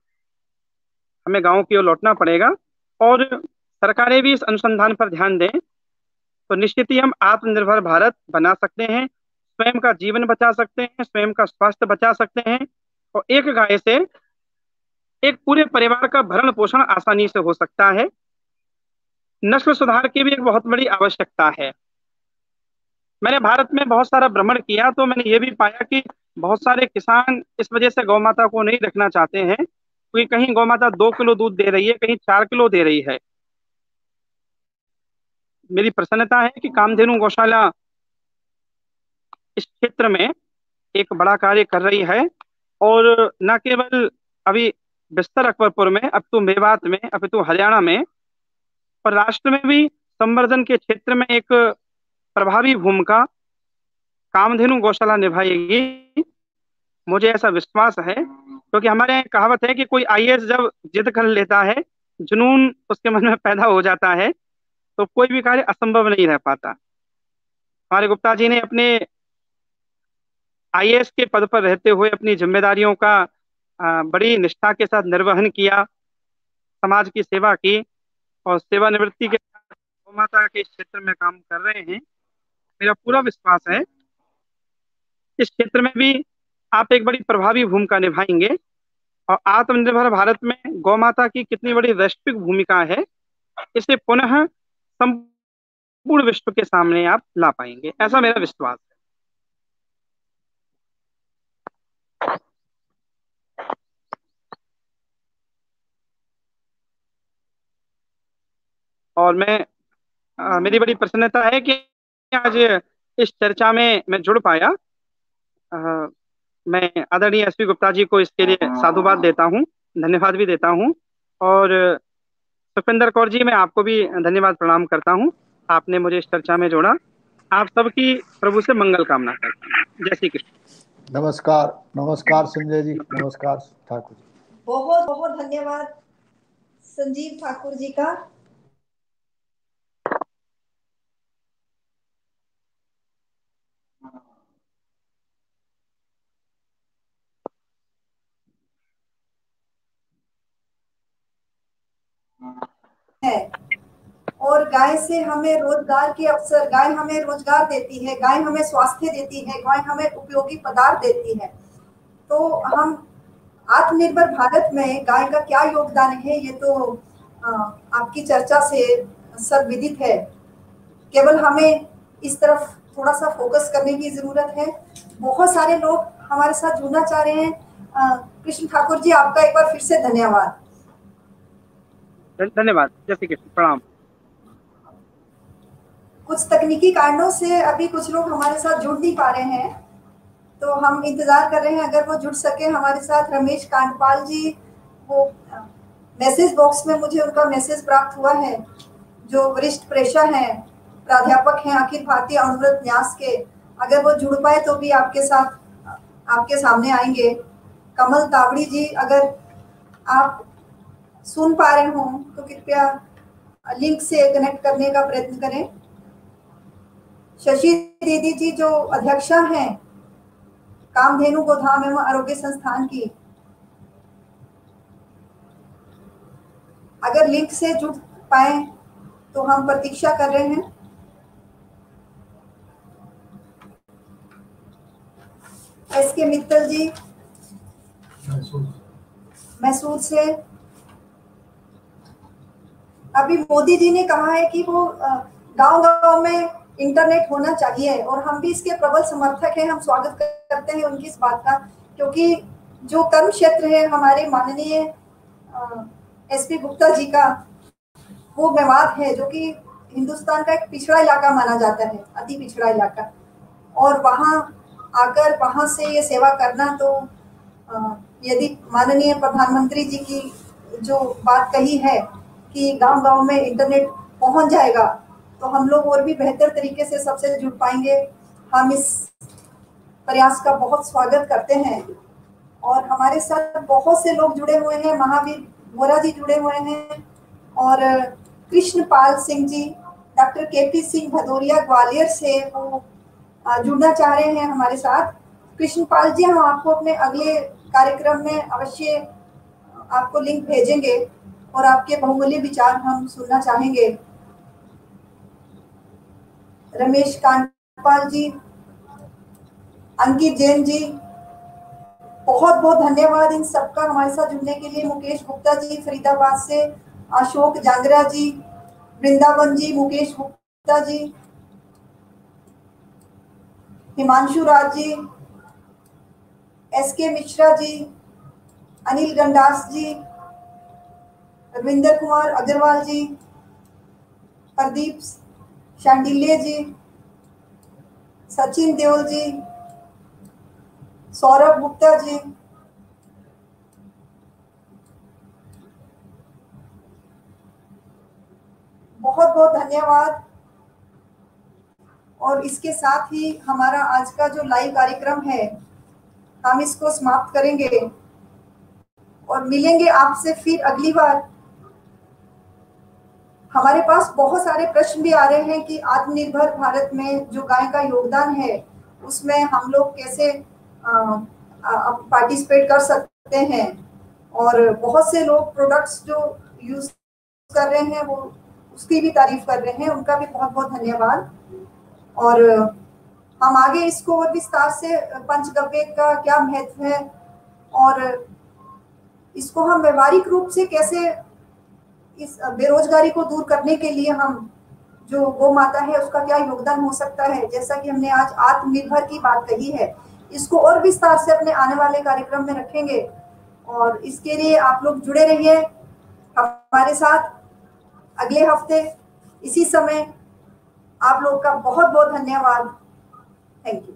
हमें गांव की ओर लौटना पड़ेगा और सरकारें भी इस अनुसंधान पर ध्यान दें तो निश्चित ही हम आत्मनिर्भर भारत बना सकते हैं, स्वयं का जीवन बचा सकते हैं, स्वयं का स्वास्थ्य बचा सकते हैं, और एक गाय से एक पूरे परिवार का भरण पोषण आसानी से हो सकता है। नस्ल सुधार की भी एक बहुत बड़ी आवश्यकता है। मैंने भारत में बहुत सारा भ्रमण किया तो मैंने ये भी पाया कि बहुत सारे किसान इस वजह से गौ माता को नहीं रखना चाहते हैं क्योंकि कहीं गौ माता 2 किलो दूध दे रही है, कहीं 4 किलो दे रही है। मेरी प्रसन्नता है कि कामधेनु गौशाला इस क्षेत्र में एक बड़ा कार्य कर रही है, और न केवल अभी बिस्तर अकबरपुर में, अब तो मेवात में, अब तो हरियाणा में, पर राष्ट्र में भी संवर्धन के क्षेत्र में एक प्रभावी भूमिका कामधेनु गौशाला निभाएगी। मुझे ऐसा विश्वास है क्योंकि हमारे यहाँ कहावत है कि कोई आईएएस जब जिद कर लेता है, जुनून उसके मन में पैदा हो जाता है, तो कोई भी कार्य असंभव नहीं रह पाता। हमारे गुप्ता जी ने अपने आईएएस के पद पर रहते हुए अपनी जिम्मेदारियों का बड़ी निष्ठा के साथ निर्वहन किया, समाज की सेवा की, और सेवानिवृत्ति के साथ गौ माता के क्षेत्र में काम कर रहे हैं। मेरा पूरा विश्वास है इस क्षेत्र में भी आप एक बड़ी प्रभावी भूमिका निभाएंगे, और आत्मनिर्भर भारत में गौ माता की कितनी बड़ी वैश्विक भूमिका है इसे पुनः संपूर्ण विश्व के सामने आप ला पाएंगे, ऐसा मेरा विश्वास है। और मेरी बड़ी प्रसन्नता है कि आज इस चर्चा में मैं जुड़ पाया। अ, मैं आदरणीय एसपी गुप्ता जी को इसके लिए साधुवाद देता हूँ, धन्यवाद भी देता हूँ, और सुखविंदर कौर जी मैं आपको भी धन्यवाद प्रणाम करता हूँ, आपने मुझे इस चर्चा में जोड़ा। आप सबकी प्रभु से मंगल कामना करता हूँ। जय श्री कृष्ण। नमस्कार, नमस्कार संजय जी, नमस्कार ठाकुर जी। बहुत बहुत धन्यवाद संजीव ठाकुर जी का। है और गाय से हमें रोजगार के अवसर, गाय हमें रोजगार देती है, गाय हमें स्वास्थ्य देती है, गाय हमें उपयोगी पदार्थ देती है। तो हम आत्मनिर्भर भारत में गाय का क्या योगदान है ये तो आपकी चर्चा से सब विदित है। केवल हमें इस तरफ थोड़ा सा फोकस करने की जरूरत है। बहुत सारे लोग हमारे साथ जुड़ना चाह रहे हैं। कृष्ण ठाकुर जी आपका एक बार फिर से धन्यवाद। धन्यवाद, जय श्री कृष्ण, प्रणाम। कुछ तकनीकी कारणों से अभी कुछ लोग हमारे साथ जुड़ नहीं पा रहे हैं, तो हम इंतजार कर रहे हैं अगर वो जुड़ सके हमारे साथ। रमेश कांडपाल जी, वो मैसेज बॉक्स में मुझे उनका मैसेज प्राप्त हुआ है, जो वरिष्ठ प्रेषक हैं, प्राध्यापक हैं अखिल भारतीय अणुव्रत न्यास के। अगर वो जुड़ पाए तो भी आपके साथ, आपके सामने आएंगे। कमल तावड़ी जी, अगर आप सुन पा रहे हो तो कृपया लिंक से कनेक्ट करने का प्रयत्न करें। शशि दीदी जी जो अध्यक्षा हैं कामधेनु गोधाम एवं आरोग्य संस्थान की, अगर लिंक से जुड़ पाए तो हम प्रतीक्षा कर रहे हैं। एसके मित्तल जी मैसूर से। अभी मोदी जी ने कहा है कि वो गांव-गांव में इंटरनेट होना चाहिए, और हम भी इसके प्रबल समर्थक हैं। हम स्वागत करते हैं उनकी इस बात का, क्योंकि जो कर्म क्षेत्र है हमारे माननीय एसपी गुप्ता जी का, वो मेवात है, जो कि हिंदुस्तान का एक पिछड़ा इलाका माना जाता है, अति पिछड़ा इलाका। और वहाँ आकर वहाँ से ये सेवा करना तो यदि माननीय प्रधानमंत्री जी की जो बात कही है कि गांव-गांव में इंटरनेट पहुंच जाएगा, तो हम लोग और भी बेहतर तरीके से सबसे जुड़ पाएंगे। हम इस प्रयास का बहुत स्वागत करते हैं और हमारे साथ बहुत से लोग जुड़े हुए हैं। महावीर वोरा जी जुड़े हुए हैं और कृष्णपाल सिंह जी, डॉक्टर केपी सिंह भदौरिया ग्वालियर से वो जुड़ना चाह रहे हैं हमारे साथ। कृष्णपाल जी, हम आपको अपने अगले कार्यक्रम में अवश्य आपको लिंक भेजेंगे और आपके बहुमूल्य विचार हम सुनना चाहेंगे। रमेश कांडपाल जी, अंकित जैन जी, बहुत बहुत धन्यवाद इन सबका हमारे साथ जुड़ने के लिए। मुकेश गुप्ता जी फरीदाबाद से, अशोक जांगरा जी, वृंदावन जी, मुकेश गुप्ता जी, हिमांशु राज जी, एसके मिश्रा जी, अनिल गंडास जी, रविंदर कुमार अग्रवाल जी, प्रदीप शांडिल्य जी, सचिन देओल जी, सौरभ गुप्ता जी, बहुत बहुत धन्यवाद। और इसके साथ ही हमारा आज का जो लाइव कार्यक्रम है हम इसको समाप्त करेंगे और मिलेंगे आपसे फिर अगली बार। हमारे पास बहुत सारे प्रश्न भी आ रहे हैं कि आत्मनिर्भर भारत में जो गाय का योगदान है उसमें हम लोग कैसे पार्टिसिपेट कर सकते हैं, और बहुत से लोग प्रोडक्ट्स जो यूज कर रहे हैं वो उसकी भी तारीफ कर रहे हैं, उनका भी बहुत बहुत धन्यवाद। और हम आगे इसको और विस्तार से पंचगव्य का क्या महत्व है और इसको हम व्यवहारिक रूप से कैसे इस बेरोजगारी को दूर करने के लिए हम जो गौ माता है उसका क्या योगदान हो सकता है, जैसा कि हमने आज आत्मनिर्भर की बात कही है, इसको और विस्तार से अपने आने वाले कार्यक्रम में रखेंगे। और इसके लिए आप लोग जुड़े रहिए हमारे साथ अगले हफ्ते इसी समय। आप लोग का बहुत बहुत धन्यवाद। Thank you.